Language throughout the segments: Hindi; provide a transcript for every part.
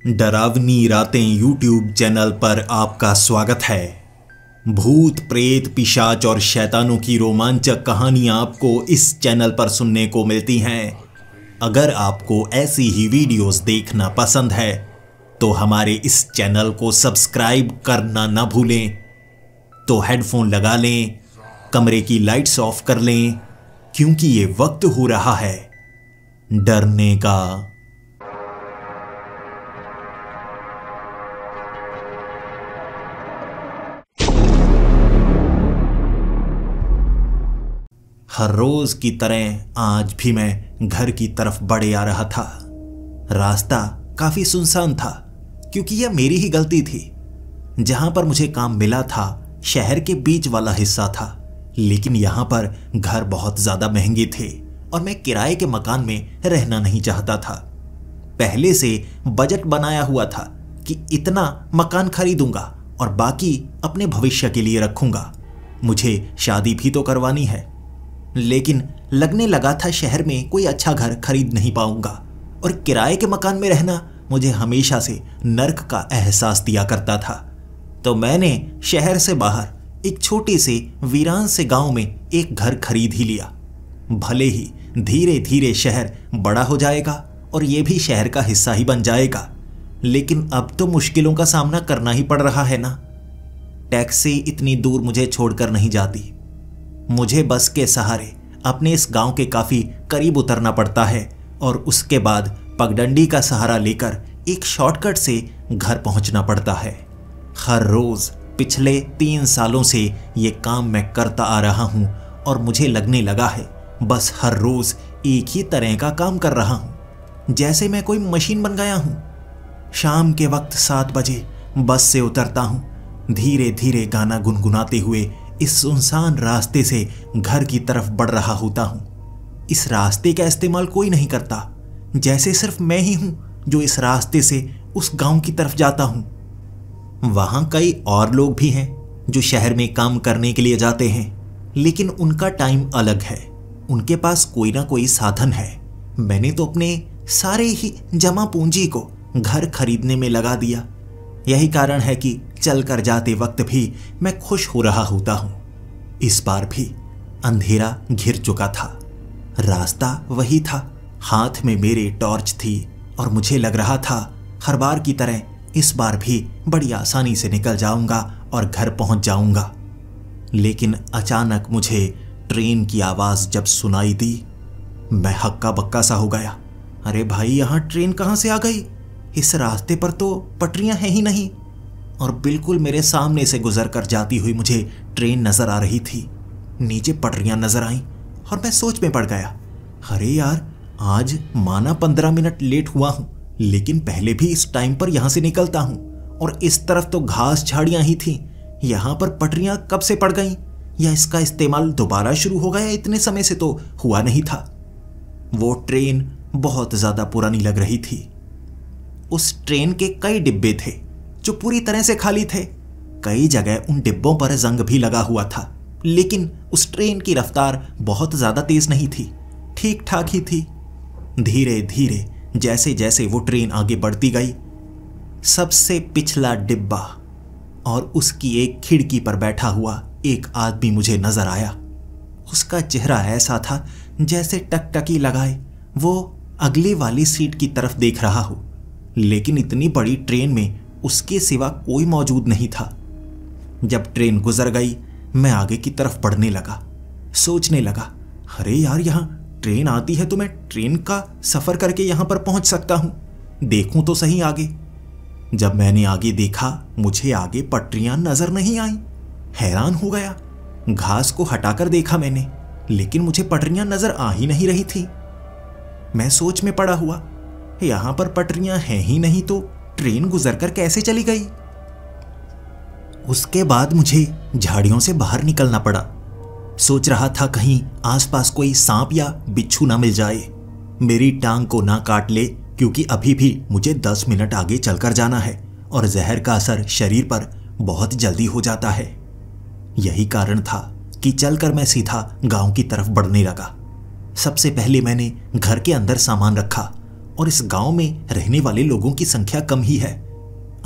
डरावनी रातें यूट्यूब चैनल पर आपका स्वागत है। भूत प्रेत पिशाच और शैतानों की रोमांचक कहानियां आपको इस चैनल पर सुनने को मिलती हैं। अगर आपको ऐसी ही वीडियोस देखना पसंद है तो हमारे इस चैनल को सब्सक्राइब करना ना भूलें। तो हेडफोन लगा लें, कमरे की लाइट्स ऑफ कर लें, क्योंकि ये वक्त हो रहा है डरने का। हर रोज की तरह आज भी मैं घर की तरफ बढ़े आ रहा था। रास्ता काफी सुनसान था, क्योंकि यह मेरी ही गलती थी। जहां पर मुझे काम मिला था शहर के बीच वाला हिस्सा था, लेकिन यहां पर घर बहुत ज्यादा महंगे थे और मैं किराए के मकान में रहना नहीं चाहता था। पहले से बजट बनाया हुआ था कि इतना मकान खरीदूंगा और बाकी अपने भविष्य के लिए रखूंगा। मुझे शादी भी तो करवानी है, लेकिन लगने लगा था शहर में कोई अच्छा घर खरीद नहीं पाऊंगा और किराए के मकान में रहना मुझे हमेशा से नर्क का एहसास दिया करता था। तो मैंने शहर से बाहर एक छोटे से वीरान से गांव में एक घर खरीद ही लिया। भले ही धीरे धीरे शहर बड़ा हो जाएगा और ये भी शहर का हिस्सा ही बन जाएगा, लेकिन अब तो मुश्किलों का सामना करना ही पड़ रहा है ना। टैक्सी इतनी दूर मुझे छोड़कर नहीं जाती। मुझे बस के सहारे अपने इस गांव के काफी करीब उतरना पड़ता है और उसके बाद पगडंडी का सहारा लेकर एक शॉर्टकट से घर पहुंचना पड़ता है। हर रोज पिछले 3 सालों से ये काम मैं करता आ रहा हूं और मुझे लगने लगा है बस हर रोज एक ही तरह का काम कर रहा हूं, जैसे मैं कोई मशीन बन गया हूं। शाम के वक्त 7 बजे बस से उतरता हूं, धीरे धीरे गाना गुनगुनाते हुए इस सुनसान रास्ते से घर की तरफ बढ़ रहा होता हूं। इस रास्ते का इस्तेमाल कोई नहीं करता, जैसे सिर्फ मैं ही हूं जो इस रास्ते से उस गांव की तरफ जाता हूं। वहां कई और लोग भी हैं जो शहर में काम करने के लिए जाते हैं, लेकिन उनका टाइम अलग है। उनके पास कोई ना कोई साधन है। मैंने तो अपने सारे ही जमा पूंजी को घर खरीदने में लगा दिया। यही कारण है कि चलकर जाते वक्त भी मैं खुश हो रहा होता हूं। इस बार भी अंधेरा घिर चुका था। रास्ता वही था, हाथ में मेरे टॉर्च थी और मुझे लग रहा था हर बार की तरह इस बार भी बड़ी आसानी से निकल जाऊंगा और घर पहुंच जाऊंगा। लेकिन अचानक मुझे ट्रेन की आवाज जब सुनाई दी, मैं हक्का बक्का सा हो गया। अरे भाई, यहां ट्रेन कहां से आ गई? इस रास्ते पर तो पटरियां हैं ही नहीं। और बिल्कुल मेरे सामने से गुजर कर जाती हुई मुझे ट्रेन नजर आ रही थी। नीचे पटरियां नजर आईं और मैं सोच में पड़ गया, अरे यार, आज माना 15 मिनट लेट हुआ हूं, लेकिन पहले भी इस टाइम पर यहां से निकलता हूं और इस तरफ तो घास झाड़ियां ही थी। यहां पर पटरियां कब से पड़ गईं? या इसका इस्तेमाल दोबारा शुरू हो गया? इतने समय से तो हुआ नहीं था। वो ट्रेन बहुत ज्यादा पुरानी लग रही थी। उस ट्रेन के कई डिब्बे थे जो पूरी तरह से खाली थे। कई जगह उन डिब्बों पर जंग भी लगा हुआ था, लेकिन उस ट्रेन की रफ्तार बहुत ज्यादा तेज नहीं थी, ठीक ठाक ही थी। धीरे धीरे जैसे जैसे वो ट्रेन आगे बढ़ती गई, सबसे पिछला डिब्बा और उसकी एक खिड़की पर बैठा हुआ एक आदमी मुझे नजर आया। उसका चेहरा ऐसा था जैसे टकटकी लगाए वो अगली वाली सीट की तरफ देख रहा हो, लेकिन इतनी बड़ी ट्रेन में उसके सिवा कोई मौजूद नहीं था। जब ट्रेन गुजर गई, मैं आगे की तरफ बढ़ने लगा। सोचने लगा, अरे यार, यहां ट्रेन आती है तो मैं ट्रेन का सफर करके यहां पर पहुंच सकता हूं। देखूं तो सही आगे। जब मैंने आगे देखा, मुझे आगे पटरियां नजर नहीं आई। हैरान हो गया। घास को हटाकर देखा मैंने, लेकिन मुझे पटरियां नजर आ ही नहीं रही थी। मैं सोच में पड़ा हुआ, यहां पर पटरियां हैं ही नहीं तो ट्रेन गुजरकर कैसे चली गई? उसके बाद मुझे झाड़ियों से बाहर निकलना पड़ा। सोच रहा था कहीं आसपास कोई सांप या बिच्छू ना मिल जाए, मेरी टांग को ना काट ले, क्योंकि अभी भी मुझे 10 मिनट आगे चलकर जाना है और जहर का असर शरीर पर बहुत जल्दी हो जाता है। यही कारण था कि चलकर मैं सीधा गांव की तरफ बढ़ने लगा। सबसे पहले मैंने घर के अंदर सामान रखा और इस गांव में रहने वाले लोगों की संख्या कम ही है।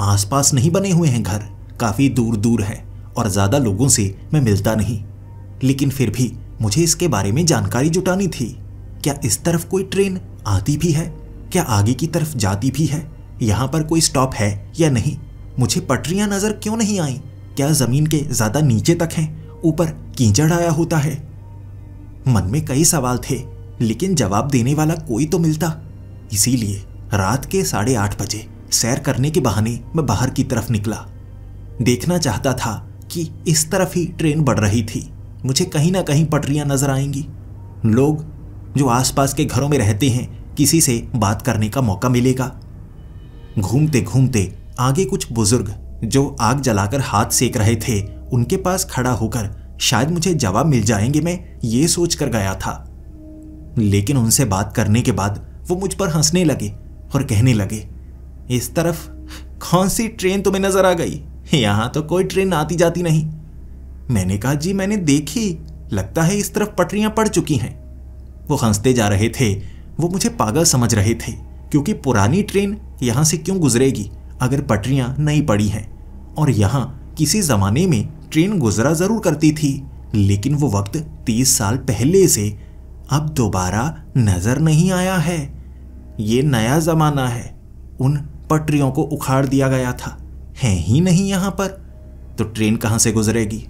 आसपास नहीं बने हुए हैं घर, काफी दूर दूर है और ज्यादा लोगों से मैं मिलता नहीं। लेकिन फिर भी मुझे इसके बारे में जानकारी जुटानी थी। क्या इस तरफ कोई ट्रेन आती भी है? क्या आगे की तरफ जाती भी है? यहाँ पर कोई स्टॉप है या नहीं? मुझे पटरियां नजर क्यों नहीं आई? क्या जमीन के ज्यादा नीचे तक हैं? ऊपर कीचड़ आया होता है? मन में कई सवाल थे, लेकिन जवाब देने वाला कोई तो मिलता। इसीलिए रात के 8:30 बजे सैर करने के बहाने मैं बाहर की तरफ निकला। देखना चाहता था कि इस तरफ ही ट्रेन बढ़ रही थी। मुझे कहीं ना कहीं पटरियां नजर आएंगी। लोग जो आसपास के घरों में रहते हैं, किसी से बात करने का मौका मिलेगा। घूमते घूमते आगे कुछ बुजुर्ग जो आग जलाकर हाथ सेक रहे थे, उनके पास खड़ा होकर शायद मुझे जवाब मिल जाएंगे, मैं ये सोच कर गया था। लेकिन उनसे बात करने के बाद वो मुझ पर हंसने लगे और कहने लगे, इस तरफ कौन सी ट्रेन तुम्हें नजर आ गई? यहां तो कोई ट्रेन आती जाती नहीं। मैंने कहा, जी मैंने देखी, लगता है इस तरफ पटरियां पड़ चुकी हैं। वो हंसते जा रहे थे। वो मुझे पागल समझ रहे थे, क्योंकि पुरानी ट्रेन यहां से क्यों गुजरेगी अगर पटरियां नहीं पड़ी हैं। और यहां किसी जमाने में ट्रेन गुजरा जरूर करती थी, लेकिन वो वक्त 30 साल पहले से अब दोबारा नजर नहीं आया है। ये नया जमाना है। उन पटरियों को उखाड़ दिया गया था, है ही नहीं यहां पर, तो ट्रेन कहां से गुजरेगी?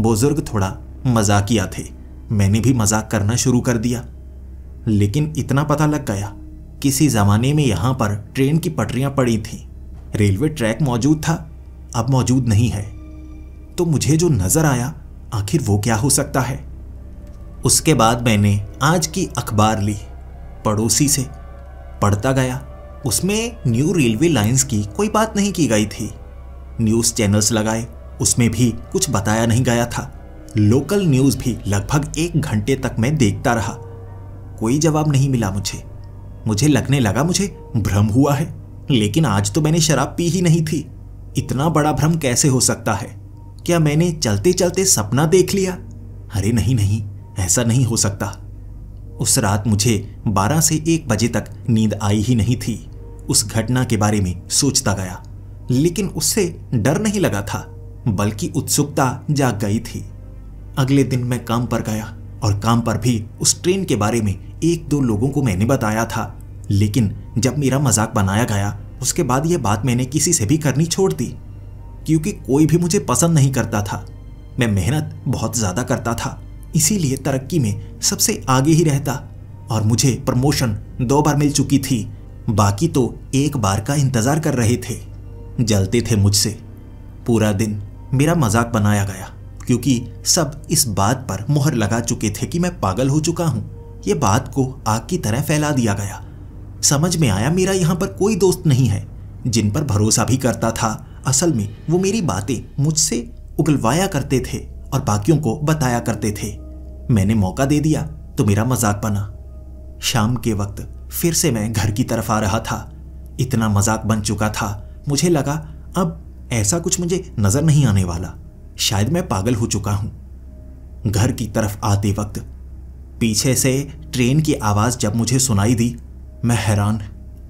बुजुर्ग थोड़ा मजाकिया थे। मैंने भी मजाक करना शुरू कर दिया। लेकिन इतना पता लग गया, किसी जमाने में यहां पर ट्रेन की पटरियां पड़ी थीं। रेलवे ट्रैक मौजूद था, अब मौजूद नहीं है। तो मुझे जो नजर आया, आखिर वो क्या हो सकता है? उसके बाद मैंने आज की अखबार ली, पड़ोसी से पढ़ता गया। उसमें न्यू रेलवे लाइंस की कोई बात नहीं की गई थी। न्यूज़ चैनल्स लगाए, उसमें भी कुछ बताया नहीं गया था। लोकल न्यूज़ भी लगभग 1 घंटे तक मैं देखता रहा। कोई जवाब नहीं मिला मुझे लगने लगा मुझे भ्रम हुआ है। लेकिन आज तो मैंने शराब पी ही नहीं थी। इतना बड़ा भ्रम कैसे हो सकता है? क्या मैंने चलते चलते सपना देख लिया? अरे नहीं, ऐसा नहीं हो सकता। उस रात मुझे 12 से 1 बजे तक नींद आई ही नहीं थी। उस घटना के बारे में सोचता गया, लेकिन उससे डर नहीं लगा था, बल्कि उत्सुकता जाग गई थी। अगले दिन मैं काम पर गया और काम पर भी उस ट्रेन के बारे में 1-2 लोगों को मैंने बताया था। लेकिन जब मेरा मजाक बनाया गया, उसके बाद यह बात मैंने किसी से भी करनी छोड़ दी, क्योंकि कोई भी मुझे पसंद नहीं करता था। मैं मेहनत बहुत ज़्यादा करता था, इसीलिए तरक्की में सबसे आगे ही रहता, और मुझे प्रमोशन 2 बार मिल चुकी थी। बाकी तो 1 बार का इंतज़ार कर रहे थे। जलते थे मुझसे। पूरा दिन मेरा मजाक बनाया गया, क्योंकि सब इस बात पर मुहर लगा चुके थे कि मैं पागल हो चुका हूँ। ये बात को आग की तरह फैला दिया गया। समझ में आया मेरा यहाँ पर कोई दोस्त नहीं है जिन पर भरोसा भी करता था। असल में वो मेरी बातें मुझसे उगलवाया करते थे और बाकियों को बताया करते थे। मैंने मौका दे दिया तो मेरा मजाक बना। शाम के वक्त फिर से मैं घर की तरफ आ रहा था। इतना मजाक बन चुका था, मुझे लगा अब ऐसा कुछ मुझे नजर नहीं आने वाला। शायद मैं पागल हो चुका हूं। घर की तरफ आते वक्त पीछे से ट्रेन की आवाज जब मुझे सुनाई दी, मैं हैरान,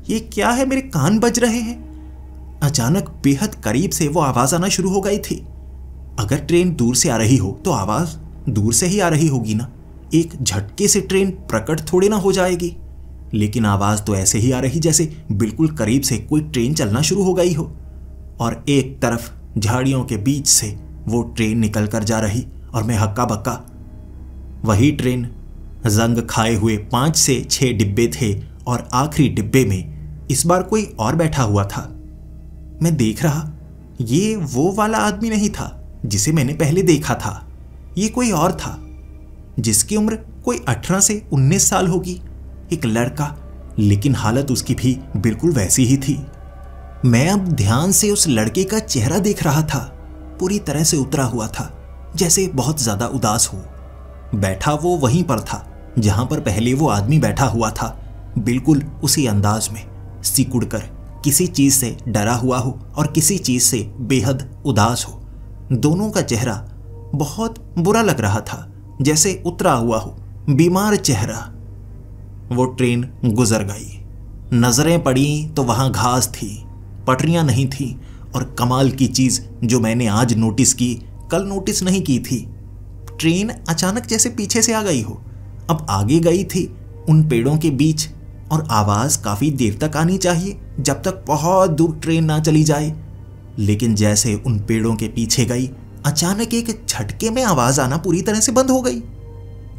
ये क्या है? मेरे कान बज रहे हैं। अचानक बेहद करीब से वो आवाज आना शुरू हो गई थी। अगर ट्रेन दूर से आ रही हो तो आवाज दूर से ही आ रही होगी ना। एक झटके से ट्रेन प्रकट थोड़ी ना हो जाएगी। लेकिन आवाज तो ऐसे ही आ रही जैसे बिल्कुल करीब से कोई ट्रेन चलना शुरू हो गई हो। और एक तरफ झाड़ियों के बीच से वो ट्रेन निकल कर जा रही और मैं हक्का बक्का। वही ट्रेन, जंग खाए हुए 5 से 6 डिब्बे थे और आखिरी डिब्बे में इस बार कोई और बैठा हुआ था। मैं देख रहा, ये वो वाला आदमी नहीं था जिसे मैंने पहले देखा था। ये कोई और था जिसकी उम्र कोई 18 से 19 साल होगी। एक लड़का, लेकिन हालत उसकी भी बिल्कुल वैसी ही थी। मैं अब ध्यान से उस लड़के का चेहरा देख रहा था। पूरी तरह से उतरा हुआ था, जैसे बहुत ज्यादा उदास हो। बैठा वो वहीं पर था जहां पर पहले वो आदमी बैठा हुआ था, बिल्कुल उसी अंदाज में, सिकुड़ कर, किसी चीज से डरा हुआ हो और किसी चीज से बेहद उदास हो। दोनों का चेहरा बहुत बुरा लग रहा था, जैसे उतरा हुआ हो, बीमार चेहरा। वो ट्रेन गुजर गई। नजरें पड़ी तो वहां घास थी, पटरियां नहीं थी। और कमाल की चीज जो मैंने आज नोटिस की, कल नोटिस नहीं की थी, ट्रेन अचानक जैसे पीछे से आ गई हो। अब आगे गई थी उन पेड़ों के बीच, और आवाज काफी देर तक आनी चाहिए, जब तक बहुत दूर ट्रेन ना चली जाए। लेकिन जैसे उन पेड़ों के पीछे गई, अचानक एक झटके में आवाज आना पूरी तरह से बंद हो गई,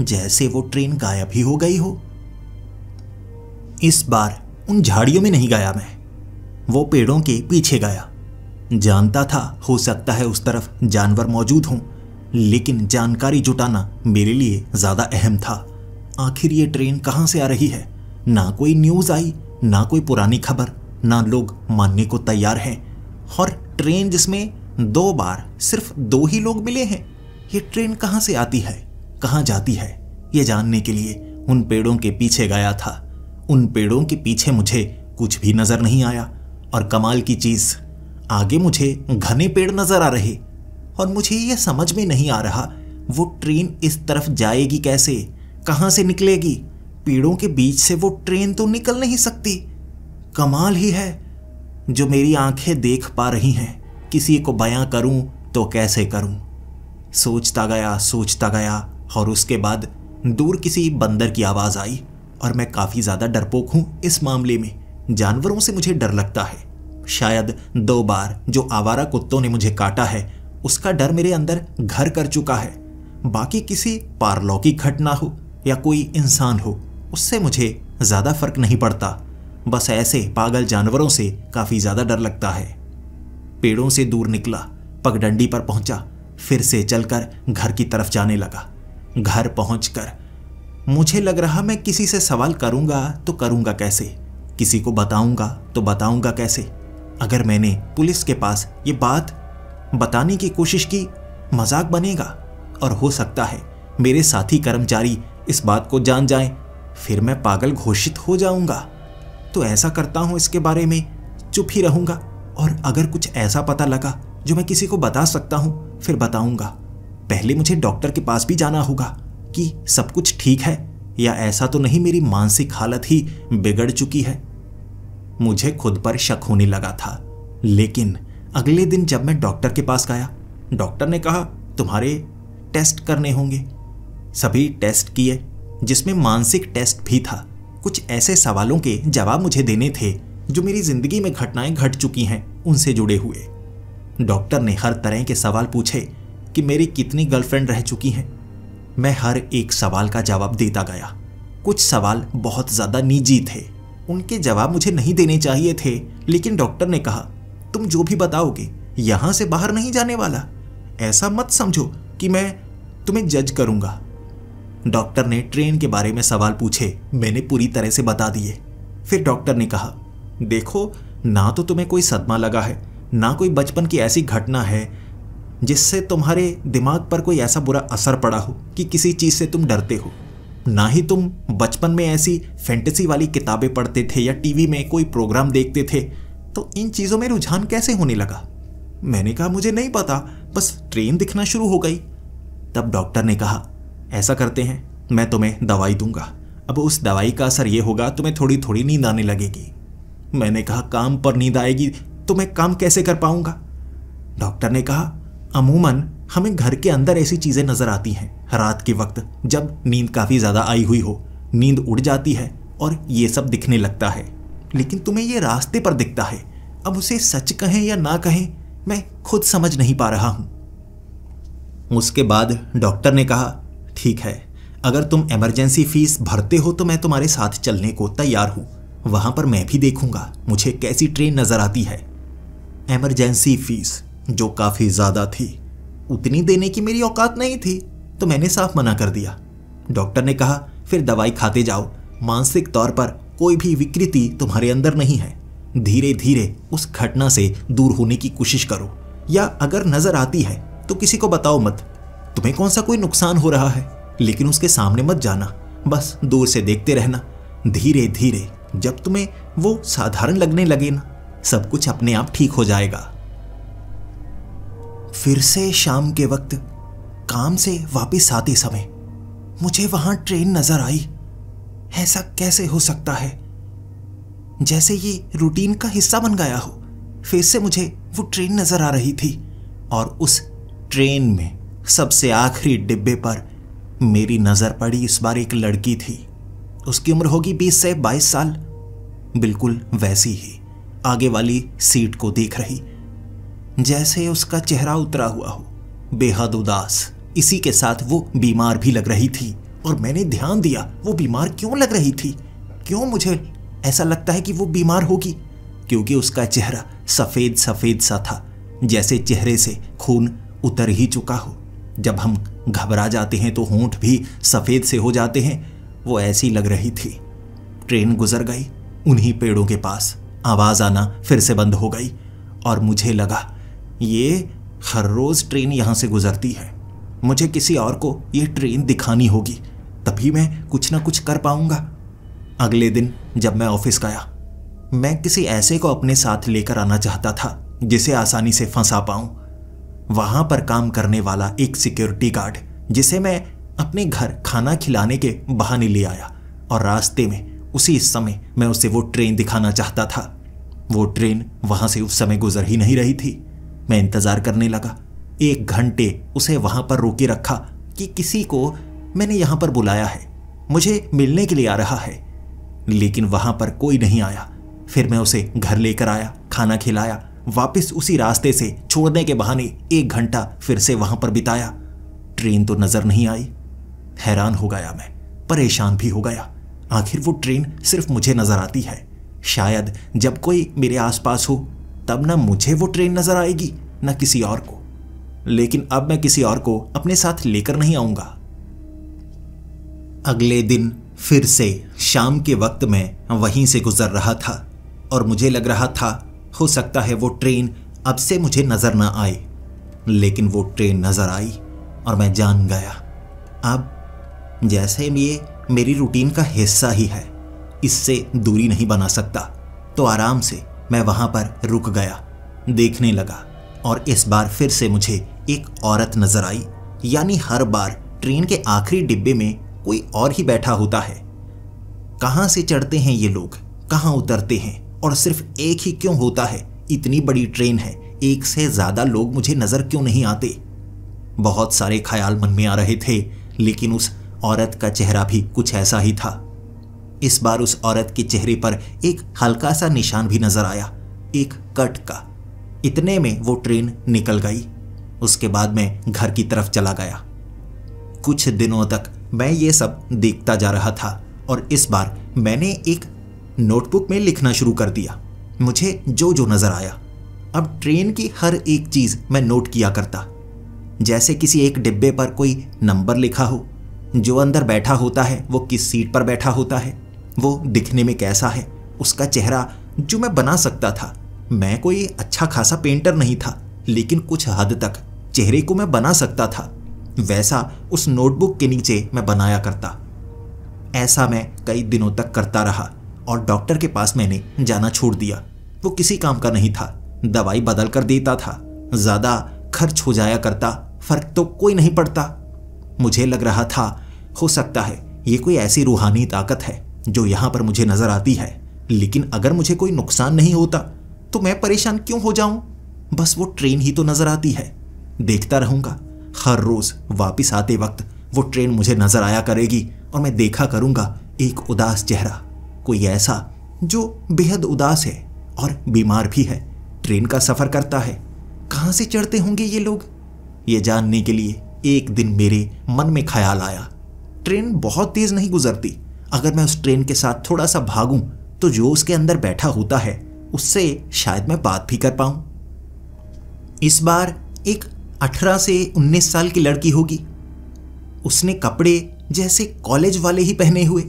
जैसे वो ट्रेन गायब ही हो गई हो। इस बार उन झाड़ियों में नहीं गया मैं, वो पेड़ों के पीछे गया। जानता था हो सकता है उस तरफ जानवर मौजूद हों, लेकिन जानकारी जुटाना मेरे लिए ज्यादा अहम था। आखिर ये ट्रेन कहां से आ रही है? ना कोई न्यूज आई, ना कोई पुरानी खबर, ना लोग मानने को तैयार हैं। और ट्रेन जिसमें 2 बार सिर्फ 2 ही लोग मिले हैं, ये ट्रेन कहां से आती है, कहां जाती है, ये जानने के लिए उन पेड़ों के पीछे गया था। उन पेड़ों के पीछे मुझे कुछ भी नजर नहीं आया, और कमाल की चीज, आगे मुझे घने पेड़ नजर आ रहे, और मुझे यह समझ में नहीं आ रहा वो ट्रेन इस तरफ जाएगी कैसे, कहां से निकलेगी। पेड़ों के बीच से वो ट्रेन तो निकल नहीं सकती। कमाल ही है जो मेरी आंखें देख पा रही हैं, किसी को बयां करूं तो कैसे करूं। सोचता गया, और उसके बाद दूर किसी बंदर की आवाज आई। और मैं काफी ज्यादा डरपोक हूं इस मामले में, जानवरों से मुझे डर लगता है। शायद 2 बार जो आवारा कुत्तों ने मुझे काटा है, उसका डर मेरे अंदर घर कर चुका है। बाकी किसी पारलौकिक घटना हो या कोई इंसान हो, उससे मुझे ज्यादा फर्क नहीं पड़ता। बस ऐसे पागल जानवरों से काफी ज्यादा डर लगता है। पेड़ों से दूर निकला, पगडंडी पर पहुंचा, फिर से चलकर घर की तरफ जाने लगा। घर पहुंचकर मुझे लग रहा मैं किसी से सवाल करूंगा तो करूंगा कैसे, किसी को बताऊंगा तो बताऊंगा कैसे। अगर मैंने पुलिस के पास ये बात बताने की कोशिश की, मजाक बनेगा, और हो सकता है मेरे साथी कर्मचारी इस बात को जान जाएं, फिर मैं पागल घोषित हो जाऊंगा। तो ऐसा करता हूं, इसके बारे में चुप ही रहूंगा, और अगर कुछ ऐसा पता लगा जो मैं किसी को बता सकता हूं, फिर बताऊंगा। पहले मुझे डॉक्टर के पास भी जाना होगा कि सब कुछ ठीक है, या ऐसा तो नहीं मेरी मानसिक हालत ही बिगड़ चुकी है। मुझे खुद पर शक होने लगा था। लेकिन अगले दिन जब मैं डॉक्टर के पास गया, डॉक्टर ने कहा तुम्हारे टेस्ट करने होंगे। सभी टेस्ट किए, जिसमें मानसिक टेस्ट भी था। कुछ ऐसे सवालों के जवाब मुझे देने थे जो मेरी जिंदगी में घटनाएं घट चुकी हैं उनसे जुड़े हुए। डॉक्टर ने हर तरह के सवाल पूछे कि मेरी कितनी गर्लफ्रेंड रह चुकी हैं। मैं हर एक सवाल का जवाब देता गया। कुछ सवाल बहुत ज्यादा निजी थे, उनके जवाब मुझे नहीं देने चाहिए थे, लेकिन डॉक्टर ने कहा तुम जो भी बताओगे यहां से बाहर नहीं जाने वाला। ऐसा मत समझो कि मैं तुम्हें जज करूंगा। डॉक्टर ने ट्रेन के बारे में सवाल पूछे, मैंने पूरी तरह से बता दिए। फिर डॉक्टर ने कहा देखो, ना तो तुम्हें कोई सदमा लगा है, ना कोई बचपन की ऐसी घटना है जिससे तुम्हारे दिमाग पर कोई ऐसा बुरा असर पड़ा हो कि किसी चीज से तुम डरते हो। ना ही तुम बचपन में ऐसी फैंटेसी वाली किताबें पढ़ते थे या टीवी में कोई प्रोग्राम देखते थे। तो इन चीजों में रुझान कैसे होने लगा? मैंने कहा मुझे नहीं पता, बस ट्रेन दिखना शुरू हो गई। तब डॉक्टर ने कहा ऐसा करते हैं, मैं तुम्हें दवाई दूंगा। अब उस दवाई का असर यह होगा तुम्हें थोड़ी थोड़ी नींद आने लगेगी। मैंने कहा काम पर नींद आएगी तो मैं काम कैसे कर पाऊंगा? डॉक्टर ने कहा अमूमन हमें घर के अंदर ऐसी चीजें नजर आती हैं रात के वक्त, जब नींद काफी ज्यादा आई हुई हो, नींद उड़ जाती है और ये सब दिखने लगता है। लेकिन तुम्हें ये रास्ते पर दिखता है। अब उसे सच कहें या ना कहें मैं खुद समझ नहीं पा रहा हूं। उसके बाद डॉक्टर ने कहा ठीक है, अगर तुम इमरजेंसी फीस भरते हो तो मैं तुम्हारे साथ चलने को तैयार हूं। वहां पर मैं भी देखूंगा मुझे कैसी ट्रेन नजर आती है। इमरजेंसी फीस जो काफी ज्यादा थी, उतनी देने की मेरी औकात नहीं थी, तो मैंने साफ मना कर दिया। डॉक्टर ने कहा फिर दवाई खाते जाओ, मानसिक तौर पर कोई भी विकृति तुम्हारे अंदर नहीं है। धीरे धीरे उस घटना से दूर होने की कोशिश करो, या अगर नजर आती है तो किसी को बताओ मत। तुम्हें कौन सा कोई नुकसान हो रहा है, लेकिन उसके सामने मत जाना, बस दूर से देखते रहना। धीरे धीरे जब तुम्हें वो साधारण लगने लगे ना, सब कुछ अपने आप ठीक हो जाएगा। फिर से शाम के वक्त काम से वापस आते समय मुझे वहां ट्रेन नजर आई। ऐसा कैसे हो सकता है? जैसे ये रूटीन का हिस्सा बन गया हो। फिर से मुझे वो ट्रेन नजर आ रही थी और उस ट्रेन में सबसे आखिरी डिब्बे पर मेरी नजर पड़ी। इस बार एक लड़की थी, उसकी उम्र होगी 20 से 22 साल, बिल्कुल वैसी ही आगे वाली सीट को देख रही, जैसे उसका चेहरा उतरा हुआ हो, बेहद उदास। इसी के साथ वो बीमार भी लग रही थी और मैंने ध्यान दिया वो बीमार क्यों लग रही थी। क्यों मुझे ऐसा लगता है कि वो बीमार होगी? क्योंकि उसका चेहरा सफेद सफेद सा था, जैसे चेहरे से खून उतर ही चुका हो। जब हम घबरा जाते हैं तो होंठ भी सफेद से हो जाते हैं, वो ऐसी लग रही थी। ट्रेन गुजर गई उन्हीं पेड़ों के पास, आवाज आना फिर से बंद हो गई और मुझे लगा ये हर रोज ट्रेन यहां से गुजरती है। मुझे किसी और को ये ट्रेन दिखानी होगी, तभी मैं कुछ ना कुछ कर पाऊंगा। अगले दिन जब मैं ऑफिस गया, मैं किसी ऐसे को अपने साथ लेकर आना चाहता था जिसे आसानी से फंसा पाऊं। वहां पर काम करने वाला एक सिक्योरिटी गार्ड, जिसे मैं अपने घर खाना खिलाने के बहाने ले आया, और रास्ते में उसी समय मैं उसे वो ट्रेन दिखाना चाहता था। वो ट्रेन वहां से उस समय गुजर ही नहीं रही थी। मैं इंतजार करने लगा, 1 घंटे उसे वहां पर रोके रखा कि किसी को मैंने यहां पर बुलाया है, मुझे मिलने के लिए आ रहा है, लेकिन वहां पर कोई नहीं आया। फिर मैं उसे घर लेकर आया, खाना खिलाया, वापस उसी रास्ते से छोड़ने के बहाने 1 घंटा फिर से वहां पर बिताया। ट्रेन तो नजर नहीं आई। हैरान हो गया मैं, परेशान भी हो गया। आखिर वो ट्रेन सिर्फ मुझे नजर आती है। शायद जब कोई मेरे आसपास हो तब ना मुझे वो ट्रेन नजर आएगी ना किसी और को। लेकिन अब मैं किसी और को अपने साथ लेकर नहीं आऊंगा। अगले दिन फिर से शाम के वक्त में वहीं से गुजर रहा था और मुझे लग रहा था हो सकता है वो ट्रेन अब से मुझे नजर ना आए। लेकिन वो ट्रेन नजर आई और मैं जान गया अब जैसे ये मेरी रूटीन का हिस्सा ही है, इससे दूरी नहीं बना सकता। तो आराम से मैं वहां पर रुक गया, देखने लगा, और इस बार फिर से मुझे एक औरत नजर आई। यानी हर बार ट्रेन के आखिरी डिब्बे में कोई और ही बैठा होता है। कहां से चढ़ते हैं ये लोग, कहां उतरते हैं, और सिर्फ एक ही क्यों होता है? इतनी बड़ी ट्रेन है, एक से ज्यादा लोग मुझे नजर क्यों नहीं आते? बहुत सारे ख्याल मन में आ रहे थे, लेकिन उस औरत का चेहरा भी कुछ ऐसा ही था। इस बार उस औरत के चेहरे पर एक हल्का सा निशान भी नजर आया, एक कट का। इतने में वो ट्रेन निकल गई। उसके बाद मैं घर की तरफ चला गया। कुछ दिनों तक मैं ये सब देखता जा रहा था और इस बार मैंने एक नोटबुक में लिखना शुरू कर दिया, मुझे जो जो नजर आया। अब ट्रेन की हर एक चीज मैं नोट किया करता, जैसे किसी एक डिब्बे पर कोई नंबर लिखा हो, जो अंदर बैठा होता है वो किस सीट पर बैठा होता है, वो दिखने में कैसा है, उसका चेहरा जो मैं बना सकता था। मैं कोई अच्छा खासा पेंटर नहीं था, लेकिन कुछ हद तक चेहरे को मैं बना सकता था, वैसा उस नोटबुक के नीचे मैं बनाया करता। ऐसा मैं कई दिनों तक करता रहा और डॉक्टर के पास मैंने जाना छोड़ दिया। वो किसी काम का नहीं था, दवाई बदल कर देता था, ज्यादा खर्च हो जाया करता, फर्क तो कोई नहीं पड़ता। मुझे लग रहा था हो सकता है ये कोई ऐसी रूहानी ताकत है जो यहाँ पर मुझे नजर आती है, लेकिन अगर मुझे कोई नुकसान नहीं होता तो मैं परेशान क्यों हो जाऊं? बस वो ट्रेन ही तो नजर आती है, देखता रहूंगा। हर रोज वापिस आते वक्त वो ट्रेन मुझे नजर आया करेगी और मैं देखा करूंगा एक उदास चेहरा, कोई ऐसा जो बेहद उदास है और बीमार भी है, ट्रेन का सफर करता है। कहां से चढ़ते होंगे ये लोग? ये जानने के लिए एक दिन मेरे मन में ख्याल आया, ट्रेन बहुत तेज नहीं गुजरती, अगर मैं उस ट्रेन के साथ थोड़ा सा भागूं तो जो उसके अंदर बैठा होता है उससे शायद मैं बात भी कर पाऊं। इस बार एक 18 से 19 साल की लड़की होगी। उसने कपड़े जैसे कॉलेज वाले ही पहने हुए,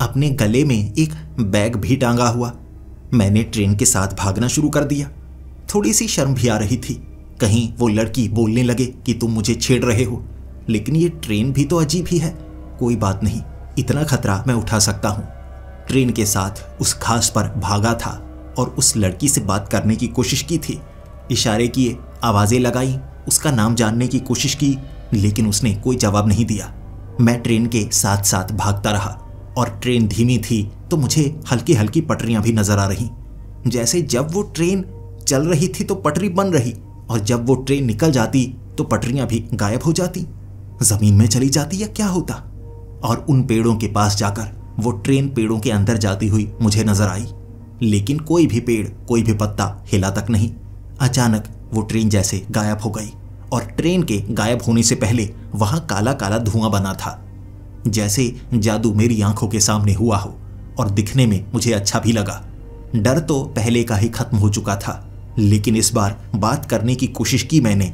अपने गले में एक बैग भी टांगा हुआ। मैंने ट्रेन के साथ भागना शुरू कर दिया। थोड़ी सी शर्म भी आ रही थी, कहीं वो लड़की बोलने लगे कि तुम मुझे छेड़ रहे हो, लेकिन ये ट्रेन भी तो अजीब ही है। कोई बात नहीं, इतना खतरा मैं उठा सकता हूँ। ट्रेन के साथ उस घास पर भागा था और उस लड़की से बात करने की कोशिश की थी। इशारे किए, आवाजें लगाई, उसका नाम जानने की कोशिश की, लेकिन उसने कोई जवाब नहीं दिया। मैं ट्रेन के साथ साथ भागता रहा और ट्रेन धीमी थी तो मुझे हल्की हल्की पटरियां भी नजर आ रही, जैसे जब वो ट्रेन चल रही थी तो पटरी बन रही और जब वो ट्रेन निकल जाती तो पटरियां भी गायब हो जाती, जमीन में चली जाती या क्या होता। और उन पेड़ों के पास जाकर वो ट्रेन पेड़ों के अंदर जाती हुई मुझे नजर आई, लेकिन कोई भी पेड़, कोई भी पत्ता हिला तक नहीं। अचानक वो ट्रेन जैसे गायब हो गई और ट्रेन के गायब होने से पहले वहां काला काला धुआं बना था, जैसे जादू मेरी आंखों के सामने हुआ हो। और दिखने में मुझे अच्छा भी लगा। डर तो पहले का ही खत्म हो चुका था, लेकिन इस बार बात करने की कोशिश की मैंने।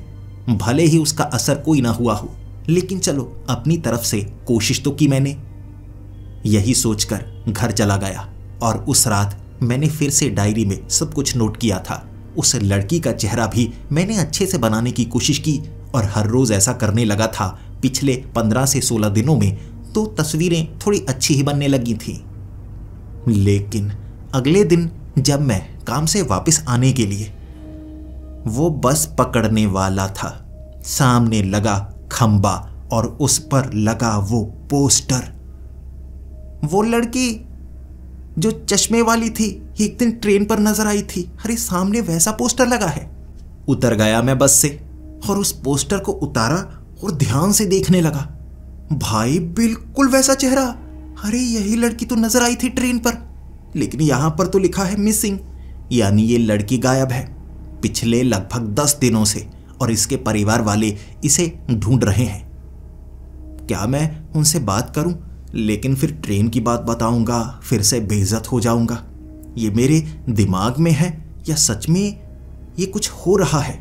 भले ही उसका असर कोई ना हुआ हो, लेकिन चलो अपनी तरफ से कोशिश तो की मैंने। यही सोचकर घर चला गया और उस रात मैंने फिर से डायरी में सब कुछ नोट किया था। उस लड़की का चेहरा भी मैंने अच्छे से बनाने की कोशिश की और हर रोज ऐसा करने लगा था। पिछले 15 से 16 दिनों में तो तस्वीरें थोड़ी अच्छी ही बनने लगी थी। लेकिन अगले दिन जब मैं काम से वापस आने के लिए वो बस पकड़ने वाला था, सामने लगा खंबा और उस पर लगा वो पोस्टर। वो लड़की जो चश्मे वाली थी एक दिन ट्रेन पर नजर आई थी, अरे सामने वैसा पोस्टर लगा है। उतर गया मैं बस से और उस पोस्टर को उतारा और ध्यान से देखने लगा। भाई बिल्कुल वैसा चेहरा, अरे यही लड़की तो नजर आई थी ट्रेन पर, लेकिन यहां पर तो लिखा है मिसिंग, यानी ये लड़की गायब है पिछले लगभग 10 दिनों से और इसके परिवार वाले इसे ढूंढ रहे हैं। क्या मैं उनसे बात करूं? लेकिन फिर ट्रेन की बात बताऊंगा, फिर से बेइज्जत हो जाऊंगा। ये मेरे दिमाग में है या सच में ये कुछ हो रहा है?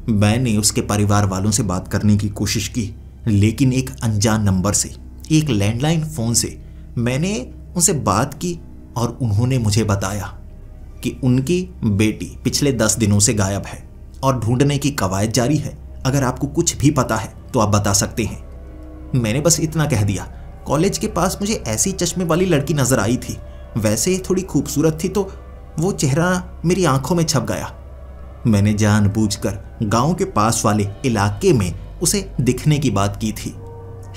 मैंने उसके परिवार वालों से बात करने की कोशिश की, लेकिन एक अनजान नंबर से, एक लैंडलाइन फोन से मैंने उनसे बात की और उन्होंने मुझे बताया कि उनकी बेटी पिछले 10 दिनों से गायब है और ढूंढने की कवायद जारी है। अगर आपको कुछ भी पता है तो आप बता सकते हैं। मैंने बस इतना कह दिया। कॉलेज के पास मुझे ऐसी चश्मे वाली लड़की नजर आई थी, वैसे थोड़ी खूबसूरत थी, तो वो चेहरा मेरी आंखों में छप गया। मैंने जानबूझकर गांव के पास वाले इलाके में उसे दिखने की बात की थी।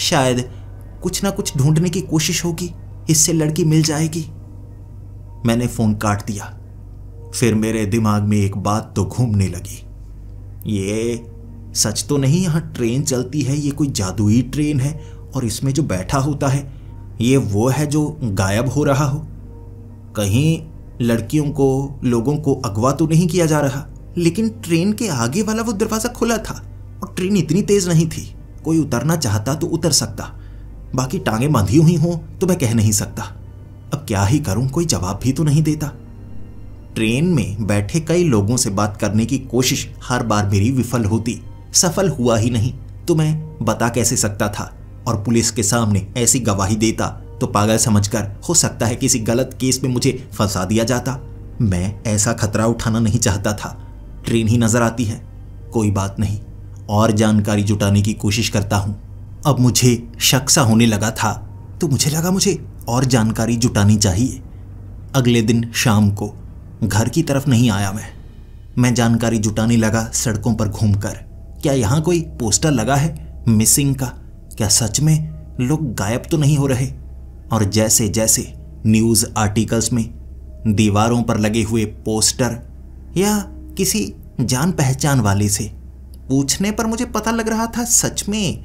शायद कुछ ना कुछ ढूंढने की कोशिश होगी, इससे लड़की मिल जाएगी। मैंने फोन काट दिया। फिर मेरे दिमाग में एक बात तो घूमने लगी, ये सच तो नहीं यहाँ ट्रेन चलती है, ये कोई जादुई ट्रेन है और इसमें जो बैठा होता है ये वो है जो गायब हो रहा हो। कहीं लड़कियों को, लोगों को अगवा तो नहीं किया जा रहा। लेकिन ट्रेन के आगे वाला वो दरवाजा खुला था और ट्रेन इतनी तेज नहीं थी, कोई उतरना चाहता तो उतर सकता, बाकी टांगें बंधी हुई हों तो मैं कह नहीं सकता। अब क्या ही करूं, कोई जवाब भी तो नहीं देता। ट्रेन में बैठे कई लोगों से बात करने की कोशिश हर बार मेरी विफल होती, सफल हुआ ही नहीं तो मैं बता कैसे सकता था। और पुलिस के सामने ऐसी गवाही देता तो पागल समझकर हो सकता है किसी गलत केस में मुझे फंसा दिया जाता। मैं ऐसा खतरा उठाना नहीं चाहता था। ट्रेन ही नजर आती है, कोई बात नहीं, और जानकारी जुटाने की कोशिश करता हूं। अब मुझे शक सा होने लगा था तो मुझे लगा मुझे और जानकारी जुटानी चाहिए। अगले दिन शाम को घर की तरफ नहीं आया मैं जानकारी जुटाने लगा सड़कों पर घूमकर। क्या यहाँ कोई पोस्टर लगा है मिसिंग का? क्या सच में लोग गायब तो नहीं हो रहे? और जैसे जैसे न्यूज़ आर्टिकल्स में दीवारों पर लगे हुए पोस्टर या किसी जान पहचान वाले से पूछने पर मुझे पता लग रहा था सच में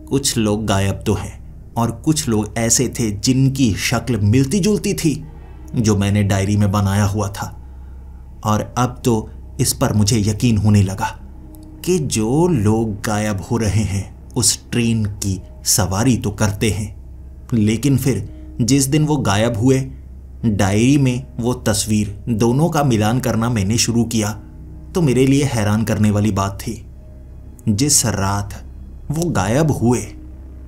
कुछ लोग गायब तो हैं और कुछ लोग ऐसे थे जिनकी शक्ल मिलती जुलती थी जो मैंने डायरी में बनाया हुआ था। और अब तो इस पर मुझे यकीन होने लगा कि जो लोग गायब हो रहे हैं उस ट्रेन की सवारी तो करते हैं, लेकिन फिर जिस दिन वो गायब हुए डायरी में वो तस्वीर, दोनों का मिलान करना मैंने शुरू किया तो मेरे लिए हैरान करने वाली बात थी। जिस रात वो गायब हुए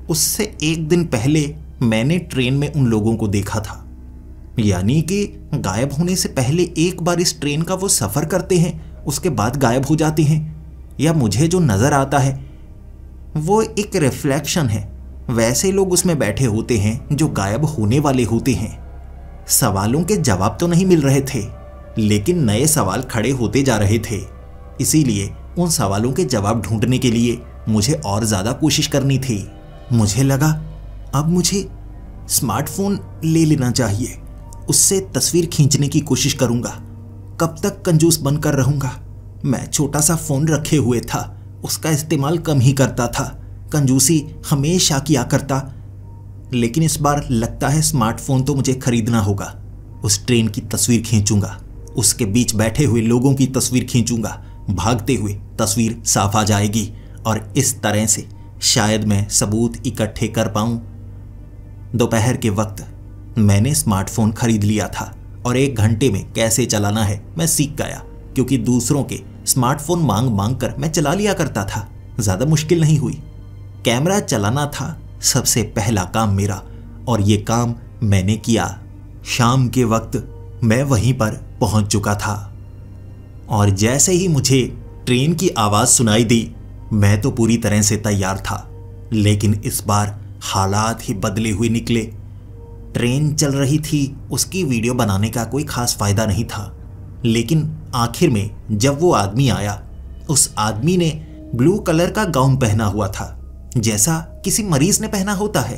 उससे एक दिन पहले मैंने ट्रेन में उन लोगों को देखा था, यानी कि गायब होने से पहले एक बार इस ट्रेन का वो सफ़र करते हैं, उसके बाद गायब हो जाते हैं। या मुझे जो नज़र आता है वो एक रिफ्लेक्शन है, वैसे लोग उसमें बैठे होते हैं जो गायब होने वाले होते हैं। सवालों के जवाब तो नहीं मिल रहे थे, लेकिन नए सवाल खड़े होते जा रहे थे। इसीलिए उन सवालों के जवाब ढूंढने के लिए मुझे और ज़्यादा कोशिश करनी थी। मुझे लगा अब मुझे स्मार्टफोन ले लेना चाहिए, उससे तस्वीर खींचने की कोशिश करूंगा। कब तक कंजूस बनकर रहूंगा? मैं छोटा सा फोन रखे हुए था, उसका इस्तेमाल कम ही करता था, कंजूसी हमेशा किया करता। लेकिन इस बार लगता है स्मार्टफोन तो मुझे खरीदना होगा। उस ट्रेन की तस्वीर खींचूंगा, उसके बीच बैठे हुए लोगों की तस्वीर खींचूंगा, भागते हुए तस्वीर साफ आ जाएगी और इस तरह से शायद मैं सबूत इकट्ठे कर पाऊं। दोपहर के वक्त मैंने स्मार्टफोन खरीद लिया था और 1 घंटे में कैसे चलाना है मैं सीख गया, क्योंकि दूसरों के स्मार्टफोन मांग मांग कर मैं चला लिया करता था। ज़्यादा मुश्किल नहीं हुई। कैमरा चलाना था सबसे पहला काम मेरा और ये काम मैंने किया। शाम के वक्त मैं वहीं पर पहुंच चुका था और जैसे ही मुझे ट्रेन की आवाज़ सुनाई दी, मैं तो पूरी तरह से तैयार था। लेकिन इस बार हालात ही बदले हुए निकले। ट्रेन चल रही थी, उसकी वीडियो बनाने का कोई खास फायदा नहीं था। लेकिन आखिर में जब वो आदमी आया, उस आदमी ने ब्लू कलर का गाउन पहना हुआ था, जैसा किसी मरीज ने पहना होता है।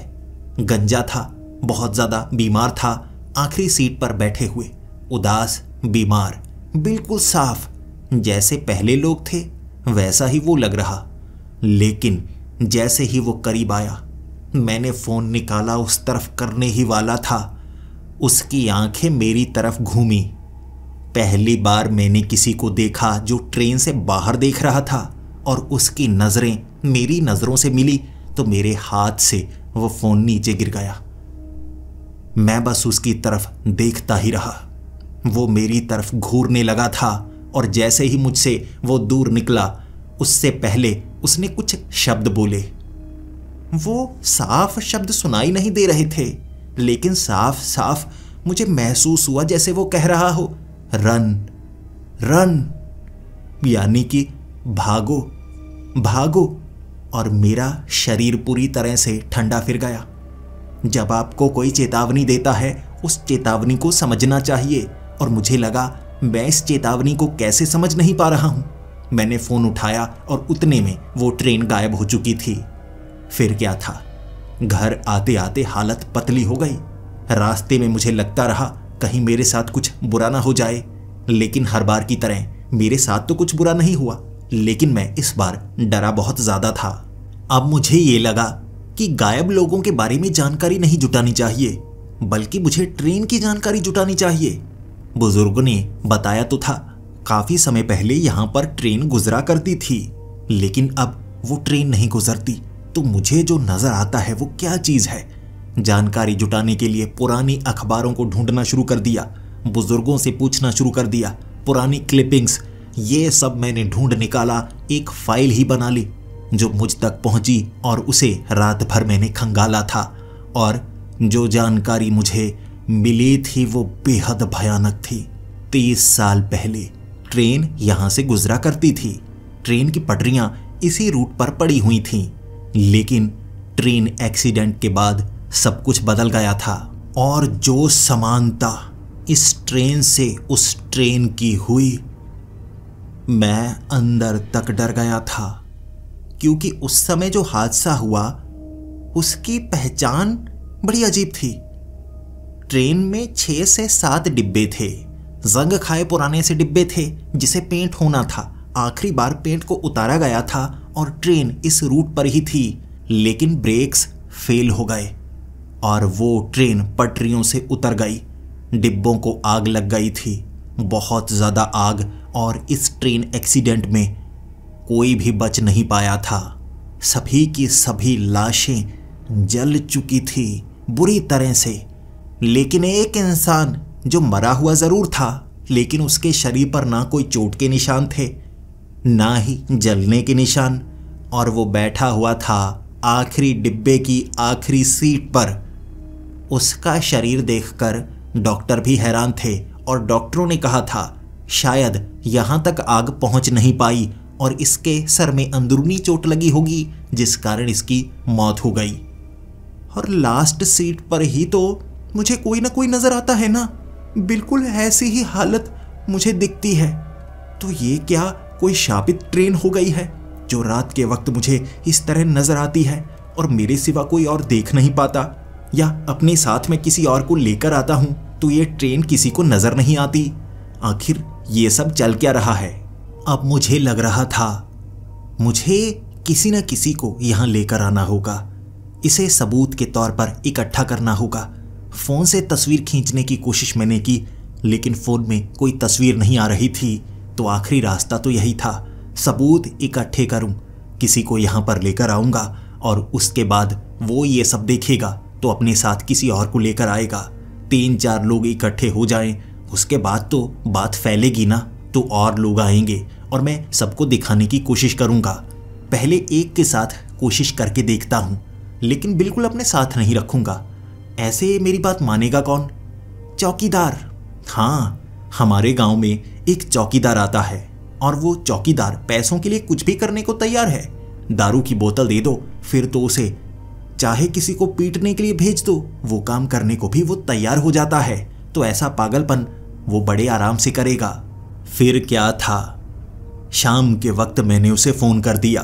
गंजा था, बहुत ज़्यादा बीमार था, आखिरी सीट पर बैठे हुए, उदास, बीमार, बिल्कुल साफ, जैसे पहले लोग थे वैसा ही वो लग रहा। लेकिन जैसे ही वो करीब आया, मैंने फ़ोन निकाला, उस तरफ करने ही वाला था, उसकी आंखें मेरी तरफ घूमी। पहली बार मैंने किसी को देखा जो ट्रेन से बाहर देख रहा था और उसकी नज़रें मेरी नज़रों से मिली तो मेरे हाथ से वो फ़ोन नीचे गिर गया। मैं बस उसकी तरफ देखता ही रहा। वो मेरी तरफ घूरने लगा था और जैसे ही मुझसे वो दूर निकला, उससे पहले उसने कुछ शब्द बोले। वो साफ शब्द सुनाई नहीं दे रहे थे, लेकिन साफ साफ मुझे महसूस हुआ जैसे वो कह रहा हो, रन रन, यानी कि भागो भागो। और मेरा शरीर पूरी तरह से ठंडा फिर गया। जब आपको कोई चेतावनी देता है, उस चेतावनी को समझना चाहिए, और मुझे लगा मैं इस चेतावनी को कैसे समझ नहीं पा रहा हूं। मैंने फ़ोन उठाया और उतने में वो ट्रेन गायब हो चुकी थी। फिर क्या था, घर आते आते हालत पतली हो गई। रास्ते में मुझे लगता रहा कहीं मेरे साथ कुछ बुरा ना हो जाए, लेकिन हर बार की तरह मेरे साथ तो कुछ बुरा नहीं हुआ, लेकिन मैं इस बार डरा बहुत ज़्यादा था। अब मुझे ये लगा कि गायब लोगों के बारे में जानकारी नहीं जुटानी चाहिए, बल्कि मुझे ट्रेन की जानकारी जुटानी चाहिए। बुजुर्गों ने बताया तो था, काफ़ी समय पहले यहाँ पर ट्रेन गुजरा करती थी, लेकिन अब वो ट्रेन नहीं गुजरती। तो मुझे जो नज़र आता है वो क्या चीज़ है? जानकारी जुटाने के लिए पुरानी अखबारों को ढूंढना शुरू कर दिया, बुजुर्गों से पूछना शुरू कर दिया, पुरानी क्लिपिंग्स, ये सब मैंने ढूंढ निकाला, एक फाइल ही बना ली जो मुझ तक पहुंची और उसे रात भर मैंने खंगाला था। और जो जानकारी मुझे मिली थी वो बेहद भयानक थी। 30 साल पहले ट्रेन यहाँ से गुजरा करती थी। ट्रेन की पटरियाँ इसी रूट पर पड़ी हुई थीं, लेकिन ट्रेन एक्सीडेंट के बाद सब कुछ बदल गया था। और जो समानता इस ट्रेन से उस ट्रेन की हुई, मैं अंदर तक डर गया था, क्योंकि उस समय जो हादसा हुआ उसकी पहचान बड़ी अजीब थी। ट्रेन में 6 से 7 डिब्बे थे, जंग खाए पुराने से डिब्बे थे जिसे पेंट होना था। आखिरी बार पेंट को उतारा गया था और ट्रेन इस रूट पर ही थी, लेकिन ब्रेक्स फेल हो गए और वो ट्रेन पटरियों से उतर गई। डिब्बों को आग लग गई थी, बहुत ज़्यादा आग, और इस ट्रेन एक्सीडेंट में कोई भी बच नहीं पाया था। सभी की सभी लाशें जल चुकी थी बुरी तरह से, लेकिन एक इंसान जो मरा हुआ ज़रूर था, लेकिन उसके शरीर पर ना कोई चोट के निशान थे, ना ही जलने के निशान, और वो बैठा हुआ था आखिरी डिब्बे की आखिरी सीट पर। उसका शरीर देखकर डॉक्टर भी हैरान थे और डॉक्टरों ने कहा था शायद यहाँ तक आग पहुँच नहीं पाई और इसके सर में अंदरूनी चोट लगी होगी, जिस कारण इसकी मौत हो गई। और लास्ट सीट पर ही तो मुझे कोई ना कोई नज़र आता है ना, बिल्कुल ऐसी ही हालत मुझे दिखती है। तो ये क्या कोई शापित ट्रेन हो गई है जो रात के वक्त मुझे इस तरह नज़र आती है और मेरे सिवा कोई और देख नहीं पाता? या अपने साथ में किसी और को लेकर आता हूं तो ये ट्रेन किसी को नजर नहीं आती? आखिर ये सब चल क्या रहा है? अब मुझे लग रहा था मुझे किसी न किसी को यहां लेकर आना होगा, इसे सबूत के तौर पर इकट्ठा करना होगा। फोन से तस्वीर खींचने की कोशिश मैंने की, लेकिन फोन में कोई तस्वीर नहीं आ रही थी। तो आखिरी रास्ता तो यही था, सबूत इकट्ठे करूं, किसी को यहां पर लेकर आऊंगा और उसके बाद वो ये सब देखेगा तो अपने साथ किसी और को लेकर आएगा। 3-4 लोग इकट्ठे हो जाएं, उसके बाद तो बात फैलेगी ना, तो और लोग आएंगे और मैं सबको दिखाने की कोशिश करूंगा। पहले एक के साथ कोशिश करके देखता हूं, लेकिन बिल्कुल अपने साथ नहीं रखूंगा। ऐसे मेरी बात मानेगा कौन? चौकीदार। हाँ, हमारे गांव में एक चौकीदार आता है और वो चौकीदार पैसों के लिए कुछ भी करने को तैयार है। दारू की बोतल दे दो, फिर तो उसे चाहे किसी को पीटने के लिए भेज दो, वो काम करने को भी वो तैयार हो जाता है। तो ऐसा पागलपन वो बड़े आराम से करेगा। फिर क्या था, शाम के वक्त मैंने उसे फोन कर दिया।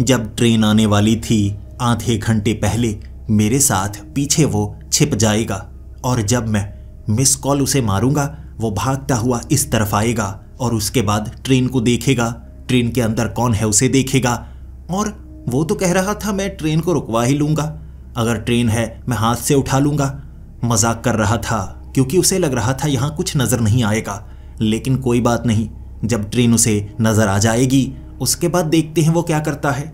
जब ट्रेन आने वाली थी, आधे घंटे पहले मेरे साथ पीछे वो छिप जाएगा और जब मैं मिस कॉल उसे मारूंगा, वो भागता हुआ इस तरफ आएगा और उसके बाद ट्रेन को देखेगा, ट्रेन के अंदर कौन है उसे देखेगा। और वो तो कह रहा था मैं ट्रेन को रुकवा ही लूंगा, अगर ट्रेन है मैं हाथ से उठा लूंगा। मजाक कर रहा था क्योंकि उसे लग रहा था यहां कुछ नजर नहीं आएगा। लेकिन कोई बात नहीं, जब ट्रेन उसे नजर आ जाएगी उसके बाद देखते हैं वो क्या करता है।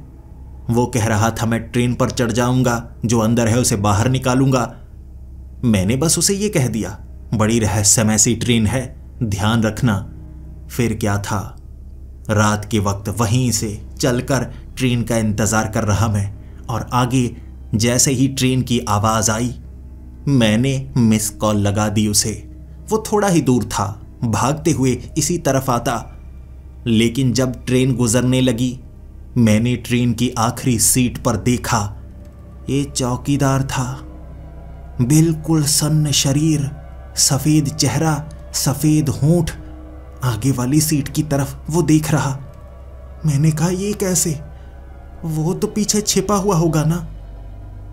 वो कह रहा था मैं ट्रेन पर चढ़ जाऊंगा, जो अंदर है उसे बाहर निकालूंगा। मैंने बस उसे ये कह दिया, बड़ी रहस्यमय सी ट्रेन है, ध्यान रखना। फिर क्या था, रात के वक्त वहीं से चलकर ट्रेन का इंतजार कर रहा मैं, और आगे जैसे ही ट्रेन की आवाज आई, मैंने मिस कॉल लगा दी उसे। वो थोड़ा ही दूर था, भागते हुए इसी तरफ आता। लेकिन जब ट्रेन गुजरने लगी, मैंने ट्रेन की आखिरी सीट पर देखा, ये चौकीदार था। बिल्कुल सन्न शरीर, सफेद चेहरा, सफेद होंठ, आगे वाली सीट की तरफ वो देख रहा। मैंने कहा ये कैसे? वो तो पीछे छिपा हुआ होगा ना,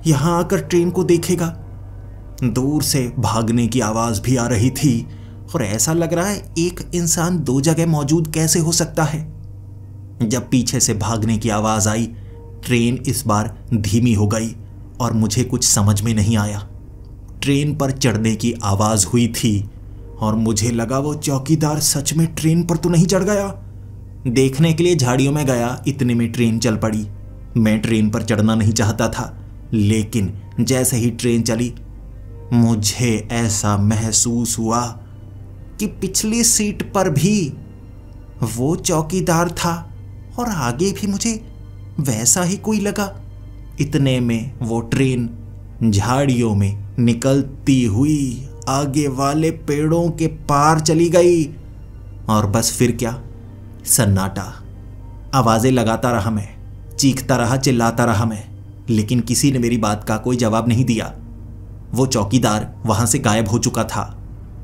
यहां आकर ट्रेन को देखेगा। दूर से भागने की आवाज भी आ रही थी और ऐसा लग रहा है एक इंसान 2 जगह मौजूद कैसे हो सकता है। जब पीछे से भागने की आवाज आई, ट्रेन इस बार धीमी हो गई और मुझे कुछ समझ में नहीं आया। ट्रेन पर चढ़ने की आवाज हुई थी और मुझे लगा वो चौकीदार सच में ट्रेन पर तो नहीं चढ़ गया। देखने के लिए झाड़ियों में गया, इतने में ट्रेन चल पड़ी। मैं ट्रेन पर चढ़ना नहीं चाहता था, लेकिन जैसे ही ट्रेन चली, मुझे ऐसा महसूस हुआ कि पिछली सीट पर भी वो चौकीदार था और आगे भी मुझे वैसा ही कोई लगा। इतने में वो ट्रेन झाड़ियों में निकलती हुई आगे वाले पेड़ों के पार चली गई। और बस फिर क्या, सन्नाटा। आवाजें लगाता रहा मैं, चीखता रहा, चिल्लाता रहा मैं, लेकिन किसी ने मेरी बात का कोई जवाब नहीं दिया। वो चौकीदार वहां से गायब हो चुका था।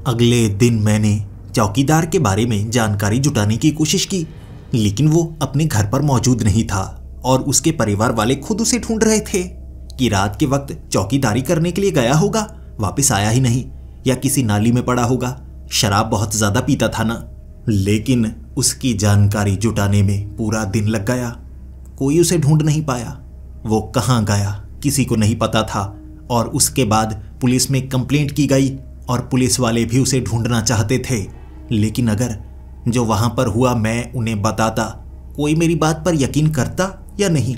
अगले दिन मैंने चौकीदार के बारे में जानकारी जुटाने की कोशिश की, लेकिन वो अपने घर पर मौजूद नहीं था और उसके परिवार वाले खुद उसे ढूंढ रहे थे कि रात के वक्त चौकीदारी करने के लिए गया होगा, वापस आया ही नहीं, या किसी नाली में पड़ा होगा। शराब बहुत ज्यादा पीता था ना। लेकिन उसकी जानकारी जुटाने में पूरा दिन लग गया, कोई उसे ढूंढ नहीं पाया। वो कहाँ गया किसी को नहीं पता था। और उसके बाद पुलिस में कंप्लेंट की गई और पुलिस वाले भी उसे ढूंढना चाहते थे। लेकिन अगर जो वहां पर हुआ मैं उन्हें बताता, कोई मेरी बात पर यकीन करता या नहीं,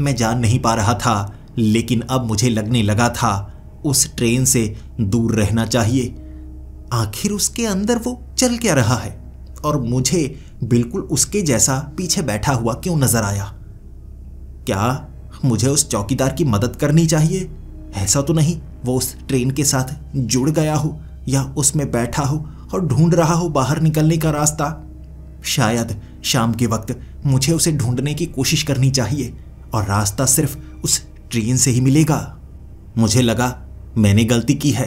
मैं जान नहीं पा रहा था। लेकिन अब मुझे लगने लगा था उस ट्रेन से दूर रहना चाहिए। आखिर उसके अंदर वो चल क्या रहा है और मुझे बिल्कुल उसके जैसा पीछे बैठा हुआ क्यों नजर आया? क्या मुझे उस चौकीदार की मदद करनी चाहिए? ऐसा तो नहीं वो उस ट्रेन के साथ जुड़ गया हो या उसमें बैठा हो और ढूंढ रहा हो बाहर निकलने का रास्ता? शायद शाम के वक्त मुझे उसे ढूंढने की कोशिश करनी चाहिए और रास्ता सिर्फ उस ट्रेन से ही मिलेगा। मुझे लगा मैंने गलती की है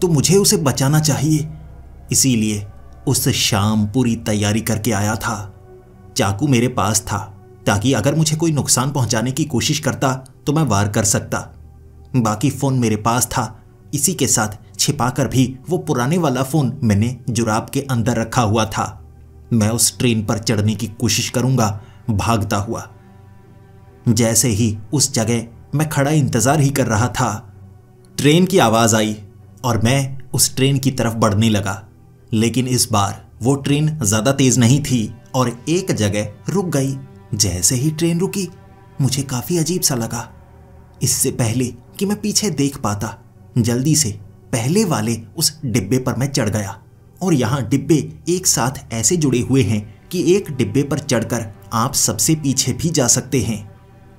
तो मुझे उसे बचाना चाहिए। इसीलिए उस शाम पूरी तैयारी करके आया था। चाकू मेरे पास था ताकि अगर मुझे कोई नुकसान पहुंचाने की कोशिश करता तो मैं वार कर सकता। बाकी फ़ोन मेरे पास था। इसी के साथ छिपाकर भी वो पुराने वाला फ़ोन मैंने जुराब के अंदर रखा हुआ था। मैं उस ट्रेन पर चढ़ने की कोशिश करूंगा भागता हुआ। जैसे ही उस जगह मैं खड़ा इंतज़ार ही कर रहा था, ट्रेन की आवाज़ आई और मैं उस ट्रेन की तरफ बढ़ने लगा। लेकिन इस बार वो ट्रेन ज़्यादा तेज़ नहीं थी और एक जगह रुक गई। जैसे ही ट्रेन रुकी, मुझे काफ़ी अजीब सा लगा। इससे पहले कि मैं पीछे देख पाता, जल्दी से पहले वाले उस डिब्बे पर मैं चढ़ गया। और यहाँ डिब्बे एक साथ ऐसे जुड़े हुए हैं कि एक डिब्बे पर चढ़कर आप सबसे पीछे भी जा सकते हैं।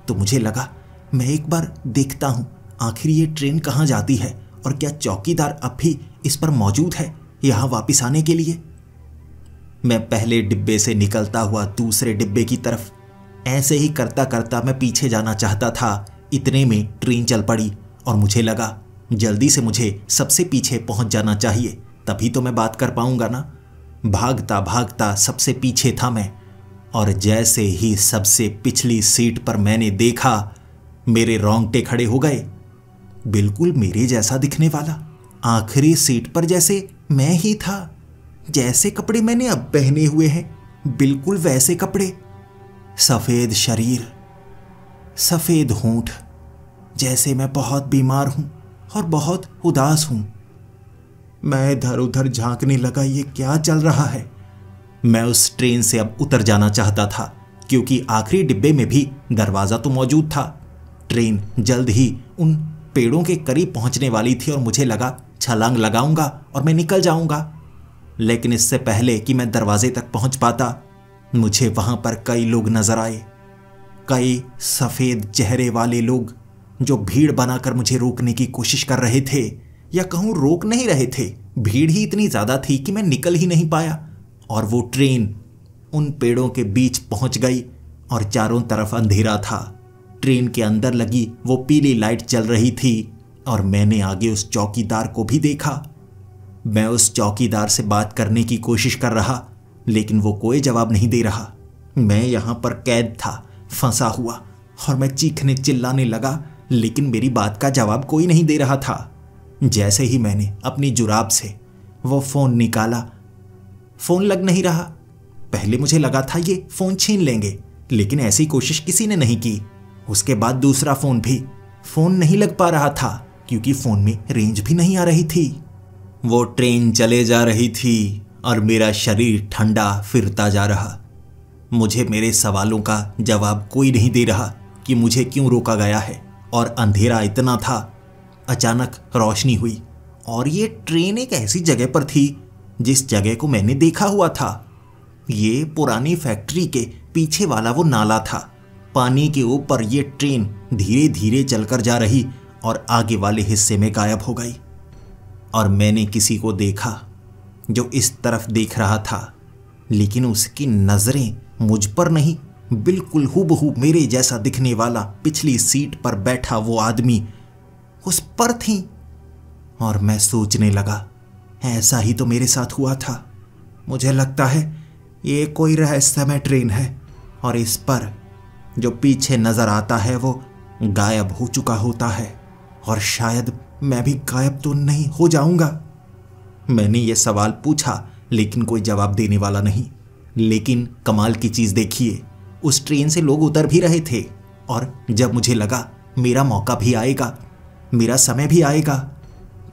तो मुझे लगा मैं एक बार देखता हूँ आखिर ये ट्रेन कहाँ जाती है और क्या चौकीदार अब भी इस पर मौजूद है यहाँ वापस आने के लिए। मैं पहले डिब्बे से निकलता हुआ दूसरे डिब्बे की तरफ ऐसे ही करता करता मैं पीछे जाना चाहता था। इतने में ट्रेन चल पड़ी और मुझे लगा जल्दी से मुझे सबसे पीछे पहुंच जाना चाहिए, तभी तो मैं बात कर पाऊंगा ना। भागता भागता सबसे पीछे था मैं, और जैसे ही सबसे पिछली सीट पर मैंने देखा, मेरे रोंगटे खड़े हो गए। बिल्कुल मेरे जैसा दिखने वाला आखिरी सीट पर जैसे मैं ही था। जैसे कपड़े मैंने अब पहने हुए हैं, बिल्कुल वैसे कपड़े। सफ़ेद शरीर, सफ़ेद होंठ, जैसे मैं बहुत बीमार हूं और बहुत उदास हूं। मैं इधर उधर झांकने लगा, ये क्या चल रहा है। मैं उस ट्रेन से अब उतर जाना चाहता था क्योंकि आखिरी डिब्बे में भी दरवाज़ा तो मौजूद था। ट्रेन जल्द ही उन पेड़ों के करीब पहुंचने वाली थी और मुझे लगा छलांग लगाऊंगा और मैं निकल जाऊंगा। लेकिन इससे पहले कि मैं दरवाजे तक पहुंच पाता, मुझे वहां पर कई लोग नजर आए। कई सफ़ेद चेहरे वाले लोग जो भीड़ बनाकर मुझे रोकने की कोशिश कर रहे थे, या कहूँ रोक नहीं रहे थे। भीड़ ही इतनी ज़्यादा थी कि मैं निकल ही नहीं पाया। और वो ट्रेन उन पेड़ों के बीच पहुंच गई और चारों तरफ अंधेरा था। ट्रेन के अंदर लगी वो पीली लाइट चल रही थी और मैंने आगे उस चौकीदार को भी देखा। मैं उस चौकीदार से बात करने की कोशिश कर रहा, लेकिन वो कोई जवाब नहीं दे रहा। मैं यहाँ पर कैद था, फंसा हुआ, और मैं चीखने चिल्लाने लगा, लेकिन मेरी बात का जवाब कोई नहीं दे रहा था। जैसे ही मैंने अपनी जुराब से वो फ़ोन निकाला, फ़ोन लग नहीं रहा। पहले मुझे लगा था ये फ़ोन छीन लेंगे, लेकिन ऐसी कोशिश किसी ने नहीं की। उसके बाद दूसरा फ़ोन भी, फ़ोन नहीं लग पा रहा था क्योंकि फ़ोन में रेंज भी नहीं आ रही थी। वो ट्रेन चले जा रही थी और मेरा शरीर ठंडा फिरता जा रहा। मुझे मेरे सवालों का जवाब कोई नहीं दे रहा कि मुझे क्यों रोका गया है। और अंधेरा इतना था, अचानक रोशनी हुई और ये ट्रेन एक ऐसी जगह पर थी जिस जगह को मैंने देखा हुआ था। ये पुरानी फैक्ट्री के पीछे वाला वो नाला था। पानी के ऊपर ये ट्रेन धीरे धीरे चलकर जा रही और आगे वाले हिस्से में गायब हो गई। और मैंने किसी को देखा जो इस तरफ देख रहा था, लेकिन उसकी नज़रें मुझ पर नहीं, बिल्कुल हूबहू मेरे जैसा दिखने वाला पिछली सीट पर बैठा वो आदमी उस पर थी। और मैं सोचने लगा, ऐसा ही तो मेरे साथ हुआ था। मुझे लगता है ये कोई रहस्यमय ट्रेन है और इस पर जो पीछे नज़र आता है वो गायब हो चुका होता है, और शायद मैं भी गायब तो नहीं हो जाऊंगा। मैंने ये सवाल पूछा, लेकिन कोई जवाब देने वाला नहीं। लेकिन कमाल की चीज़ देखिए, उस ट्रेन से लोग उतर भी रहे थे। और जब मुझे लगा मेरा मौका भी आएगा, मेरा समय भी आएगा,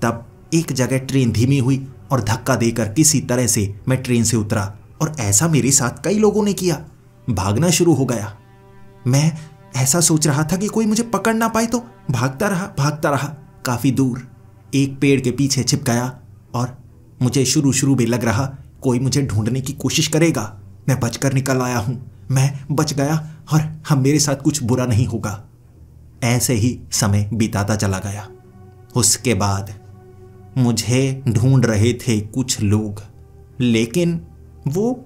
तब एक जगह ट्रेन धीमी हुई और धक्का देकर किसी तरह से मैं ट्रेन से उतरा। और ऐसा मेरे साथ कई लोगों ने किया। भागना शुरू हो गया। मैं ऐसा सोच रहा था कि कोई मुझे पकड़ ना पाए, तो भागता रहा काफ़ी दूर, एक पेड़ के पीछे छिप गया। और मुझे शुरू में लग रहा कोई मुझे ढूंढने की कोशिश करेगा। मैं बचकर निकल आया हूँ, मैं बच गया और हम मेरे साथ कुछ बुरा नहीं होगा। ऐसे ही समय बिताता चला गया। उसके बाद मुझे ढूंढ रहे थे कुछ लोग, लेकिन वो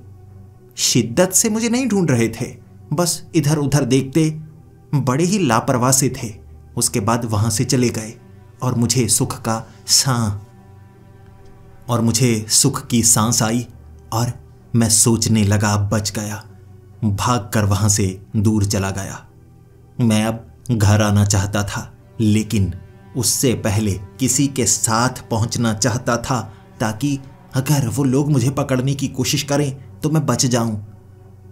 शिद्दत से मुझे नहीं ढूंढ रहे थे, बस इधर उधर देखते बड़े ही लापरवाह से थे। उसके बाद वहां से चले गए और मुझे सुख की सांस आई और मैं सोचने लगा अब बच गया। भागकर वहां से दूर चला गया। मैं अब घर आना चाहता था, लेकिन उससे पहले किसी के साथ पहुंचना चाहता था, ताकि अगर वो लोग मुझे पकड़ने की कोशिश करें तो मैं बच जाऊं।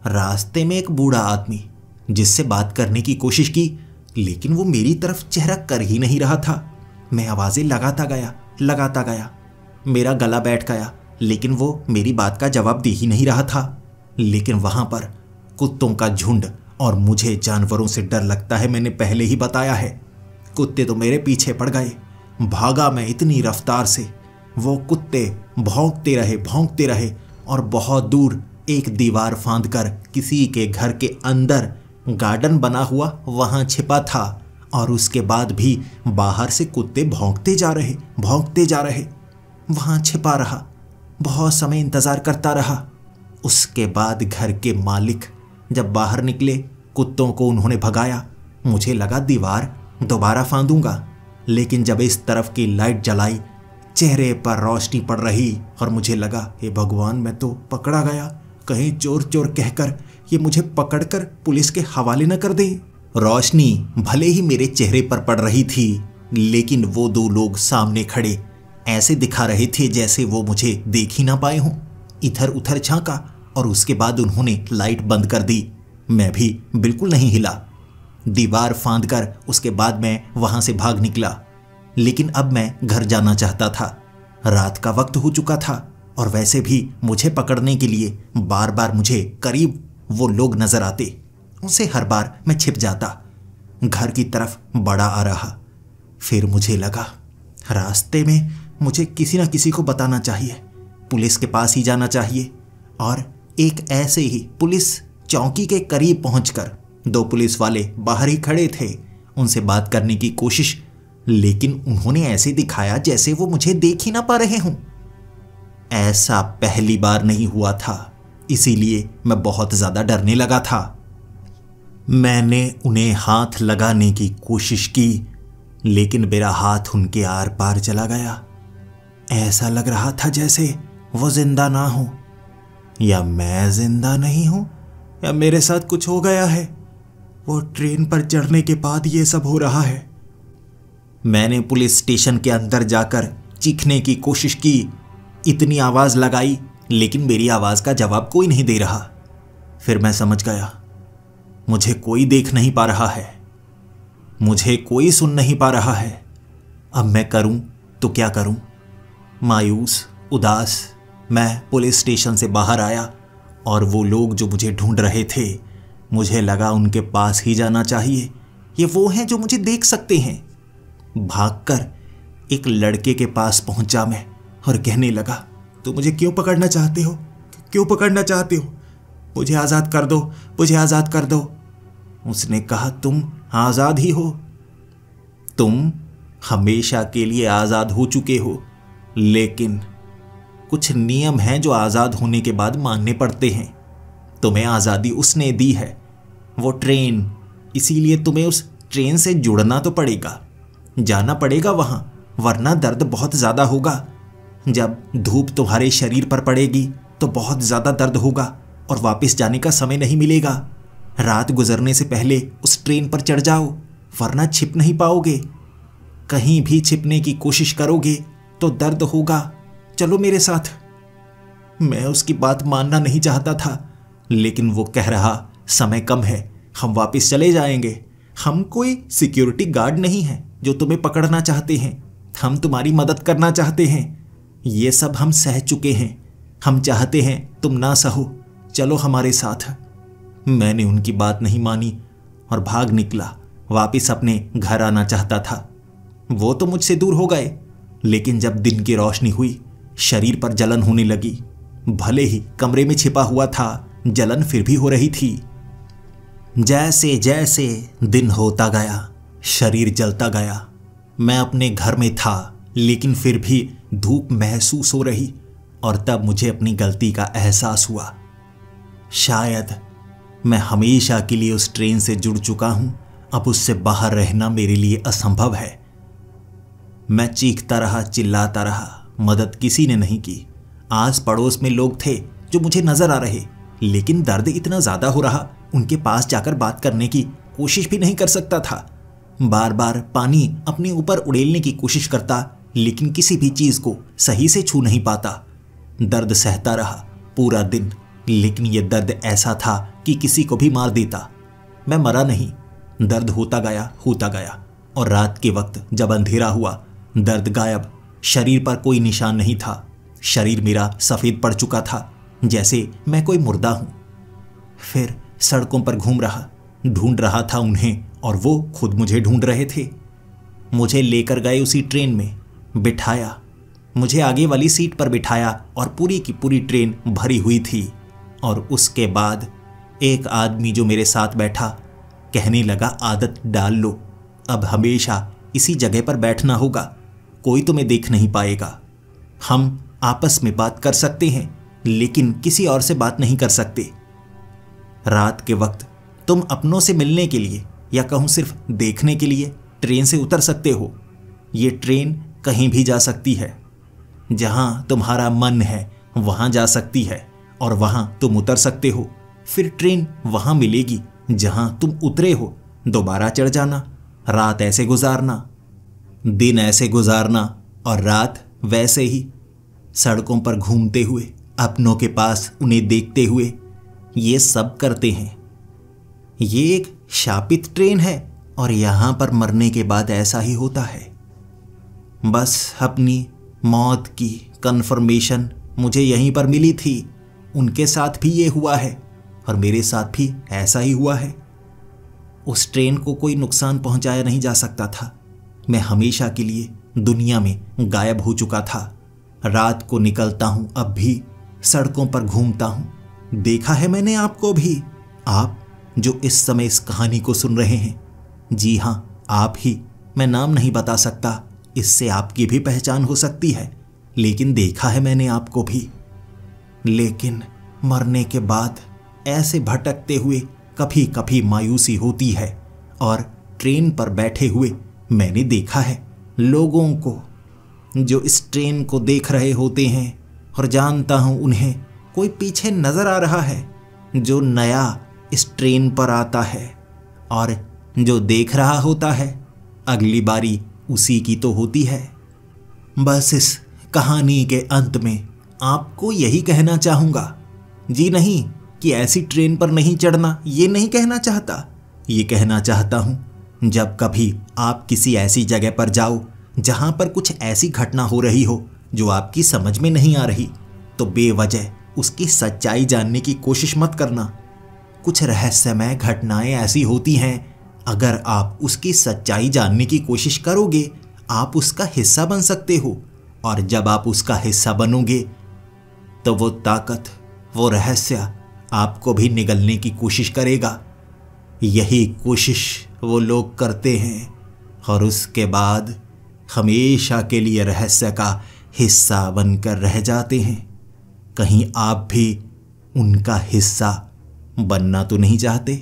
रास्ते में एक बूढ़ा आदमी जिससे बात करने की कोशिश की, लेकिन वो मेरी तरफ चेहरा कर ही नहीं रहा था। मैं आवाज़ें लगाता गया। मेरा गला बैठ गया, लेकिन वो मेरी बात का जवाब दे ही नहीं रहा था। लेकिन वहाँ पर कुत्तों का झुंड, और मुझे जानवरों से डर लगता है, मैंने पहले ही बताया है। कुत्ते तो मेरे पीछे पड़ गए। भागा मैं इतनी रफ्तार से, वो कुत्ते भौंकते रहे और बहुत दूर एक दीवार फांदकर किसी के घर के अंदर गार्डन बना हुआ वहाँ छिपा था। और उसके बाद भी बाहर से कुत्ते भौंकते जा रहे। वहाँ छिपा रहा, बहुत समय इंतज़ार करता रहा। उसके बाद घर के मालिक जब बाहर निकले, कुत्तों को उन्होंने भगाया। मुझे लगा दीवार दोबारा फांदूंगा, लेकिन जब इस तरफ की लाइट जलाई, चेहरे पर रोशनी पड़ रही और मुझे लगा, हे भगवान, मैं तो पकड़ा गया। कहीं चोर कहकर ये मुझे पकड़कर पुलिस के हवाले न कर दे। रोशनी भले ही मेरे चेहरे पर पड़ रही थी, लेकिन वो दो लोग सामने खड़े ऐसे दिखा रहे थे जैसे वो मुझे देख ही ना पाए हों। इधर उधर झांका और उसके बाद उन्होंने लाइट बंद कर दी। मैं भी बिल्कुल नहीं हिला। दीवार फांदकर उसके बाद मैं वहां से भाग निकला। लेकिन अब मैं घर जाना चाहता था। रात का वक्त हो चुका था और वैसे भी मुझे पकड़ने के लिए बार बार मुझे करीब वो लोग नजर आते। उनसे हर बार मैं छिप जाता। घर की तरफ बड़ा आ रहा। फिर मुझे लगा रास्ते में मुझे किसी न किसी को बताना चाहिए, पुलिस के पास ही जाना चाहिए। और एक ऐसे ही पुलिस चौकी के करीब पहुंचकर 2 पुलिस वाले बाहर ही खड़े थे। उनसे बात करने की कोशिश, लेकिन उन्होंने ऐसे दिखाया जैसे वो मुझे देख ही ना पा रहे हों। ऐसा पहली बार नहीं हुआ था, इसीलिए मैं बहुत ज़्यादा डरने लगा था। मैंने उन्हें हाथ लगाने की कोशिश की, लेकिन मेरा हाथ उनके आर पार चला गया। ऐसा लग रहा था जैसे वो जिंदा ना हो, या मैं जिंदा नहीं हूं, या मेरे साथ कुछ हो गया है। वो ट्रेन पर चढ़ने के बाद ये सब हो रहा है। मैंने पुलिस स्टेशन के अंदर जाकर चीखने की कोशिश की, इतनी आवाज़ लगाई, लेकिन मेरी आवाज़ का जवाब कोई नहीं दे रहा। फिर मैं समझ गया, मुझे कोई देख नहीं पा रहा है, मुझे कोई सुन नहीं पा रहा है। अब मैं करूं तो क्या करूं? मायूस, उदास मैं पुलिस स्टेशन से बाहर आया और वो लोग जो मुझे ढूंढ रहे थे, मुझे लगा उनके पास ही जाना चाहिए। ये वो हैं जो मुझे देख सकते हैं। भागकर एक लड़के के पास पहुंचा मैं और कहने लगा, तो मुझे क्यों पकड़ना चाहते हो? क्यों पकड़ना चाहते हो? मुझे आज़ाद कर दो, मुझे आज़ाद कर दो। उसने कहा, तुम आज़ाद ही हो, तुम हमेशा के लिए आज़ाद हो चुके हो, लेकिन कुछ नियम हैं जो आज़ाद होने के बाद मानने पड़ते हैं। तुम्हें आज़ादी उसने दी है, वो ट्रेन, इसीलिए तुम्हें उस ट्रेन से जुड़ना तो पड़ेगा, जाना पड़ेगा वहाँ, वरना दर्द बहुत ज़्यादा होगा। जब धूप तुम्हारे शरीर पर पड़ेगी तो बहुत ज़्यादा दर्द होगा और वापस जाने का समय नहीं मिलेगा। रात गुजरने से पहले उस ट्रेन पर चढ़ जाओ, वरना छिप नहीं पाओगे। कहीं भी छिपने की कोशिश करोगे तो दर्द होगा। चलो मेरे साथ। मैं उसकी बात मानना नहीं चाहता था, लेकिन वो कह रहा, समय कम है, हम वापस चले जाएंगे। हम कोई सिक्योरिटी गार्ड नहीं हैं जो तुम्हें पकड़ना चाहते हैं, हम तुम्हारी मदद करना चाहते हैं। ये सब हम सह चुके हैं, हम चाहते हैं तुम ना सहो, चलो हमारे साथ। मैंने उनकी बात नहीं मानी और भाग निकला। वापस अपने घर आना चाहता था। वो तो मुझसे दूर हो गए, लेकिन जब दिन की रोशनी हुई, शरीर पर जलन होने लगी। भले ही कमरे में छिपा हुआ था, जलन फिर भी हो रही थी। जैसे जैसे दिन होता गया, शरीर जलता गया। मैं अपने घर में था, लेकिन फिर भी धूप महसूस हो रही, और तब मुझे अपनी गलती का एहसास हुआ। शायद मैं हमेशा के लिए उस ट्रेन से जुड़ चुका हूं, अब उससे बाहर रहना मेरे लिए असंभव है। मैं चीखता रहा, चिल्लाता रहा, मदद किसी ने नहीं की। आस पड़ोस में लोग थे जो मुझे नजर आ रहे, लेकिन दर्द इतना ज़्यादा हो रहा, उनके पास जाकर बात करने की कोशिश भी नहीं कर सकता था। बार बार पानी अपने ऊपर उड़ेलने की कोशिश करता, लेकिन किसी भी चीज को सही से छू नहीं पाता। दर्द सहता रहा पूरा दिन, लेकिन यह दर्द ऐसा था कि किसी को भी मार देता। मैं मरा नहीं, दर्द होता गया और रात के वक्त जब अंधेरा हुआ, दर्द गायब, शरीर पर कोई निशान नहीं था। शरीर मेरा सफेद पड़ चुका था, जैसे मैं कोई मुर्दा हूं। फिर सड़कों पर घूम रहा, ढूंढ रहा था उन्हें, और वो खुद मुझे ढूंढ रहे थे। मुझे लेकर गए उसी ट्रेन में, बिठाया, मुझे आगे वाली सीट पर बिठाया और पूरी की पूरी ट्रेन भरी हुई थी। और उसके बाद एक आदमी जो मेरे साथ बैठा कहने लगा, आदत डाल लो, अब हमेशा इसी जगह पर बैठना होगा, कोई तुम्हें देख नहीं पाएगा। हम आपस में बात कर सकते हैं, लेकिन किसी और से बात नहीं कर सकते। रात के वक्त तुम अपनों से मिलने के लिए या कहूँ सिर्फ देखने के लिए ट्रेन से उतर सकते हो। ये ट्रेन कहीं भी जा सकती है, जहाँ तुम्हारा मन है वहाँ जा सकती है, और वहाँ तुम उतर सकते हो। फिर ट्रेन वहाँ मिलेगी जहाँ तुम उतरे हो, दोबारा चढ़ जाना, रात ऐसे गुजारना, दिन ऐसे गुजारना और रात वैसे ही, सड़कों पर घूमते हुए, अपनों के पास उन्हें देखते हुए, ये सब करते हैं। ये एक शापित ट्रेन है और यहाँ पर मरने के बाद ऐसा ही होता है। बस अपनी मौत की कन्फर्मेशन मुझे यहीं पर मिली थी। उनके साथ भी ये हुआ है और मेरे साथ भी ऐसा ही हुआ है। उस ट्रेन को कोई नुकसान पहुंचाया नहीं जा सकता था। मैं हमेशा के लिए दुनिया में गायब हो चुका था। रात को निकलता हूं, अब भी सड़कों पर घूमता हूं। देखा है मैंने आपको भी, आप जो इस समय इस कहानी को सुन रहे हैं। जी हाँ, आप ही। मैं नाम नहीं बता सकता, इससे आपकी भी पहचान हो सकती है, लेकिन देखा है मैंने आपको भी। लेकिन मरने के बाद ऐसे भटकते हुए कभी कभी मायूसी होती है, और ट्रेन पर बैठे हुए मैंने देखा है लोगों को जो इस ट्रेन को देख रहे होते हैं, और जानता हूं उन्हें कोई पीछे नजर आ रहा है जो नया इस ट्रेन पर आता है, और जो देख रहा होता है अगली बारी उसी की तो होती है। बस इस कहानी के अंत में आपको यही कहना चाहूँगा, जी नहीं कि ऐसी ट्रेन पर नहीं चढ़ना, ये नहीं कहना चाहता। ये कहना चाहता हूँ जब कभी आप किसी ऐसी जगह पर जाओ जहाँ पर कुछ ऐसी घटना हो रही हो जो आपकी समझ में नहीं आ रही, तो बेवजह उसकी सच्चाई जानने की कोशिश मत करना। कुछ रहस्यमय घटनाएं ऐसी होती हैं, अगर आप उसकी सच्चाई जानने की कोशिश करोगे, आप उसका हिस्सा बन सकते हो, और जब आप उसका हिस्सा बनोगे तो वो ताकत, वो रहस्य आपको भी निगलने की कोशिश करेगा। यही कोशिश वो लोग करते हैं, और उसके बाद हमेशा के लिए रहस्य का हिस्सा बनकर रह जाते हैं। कहीं आप भी उनका हिस्सा बनना तो नहीं चाहते?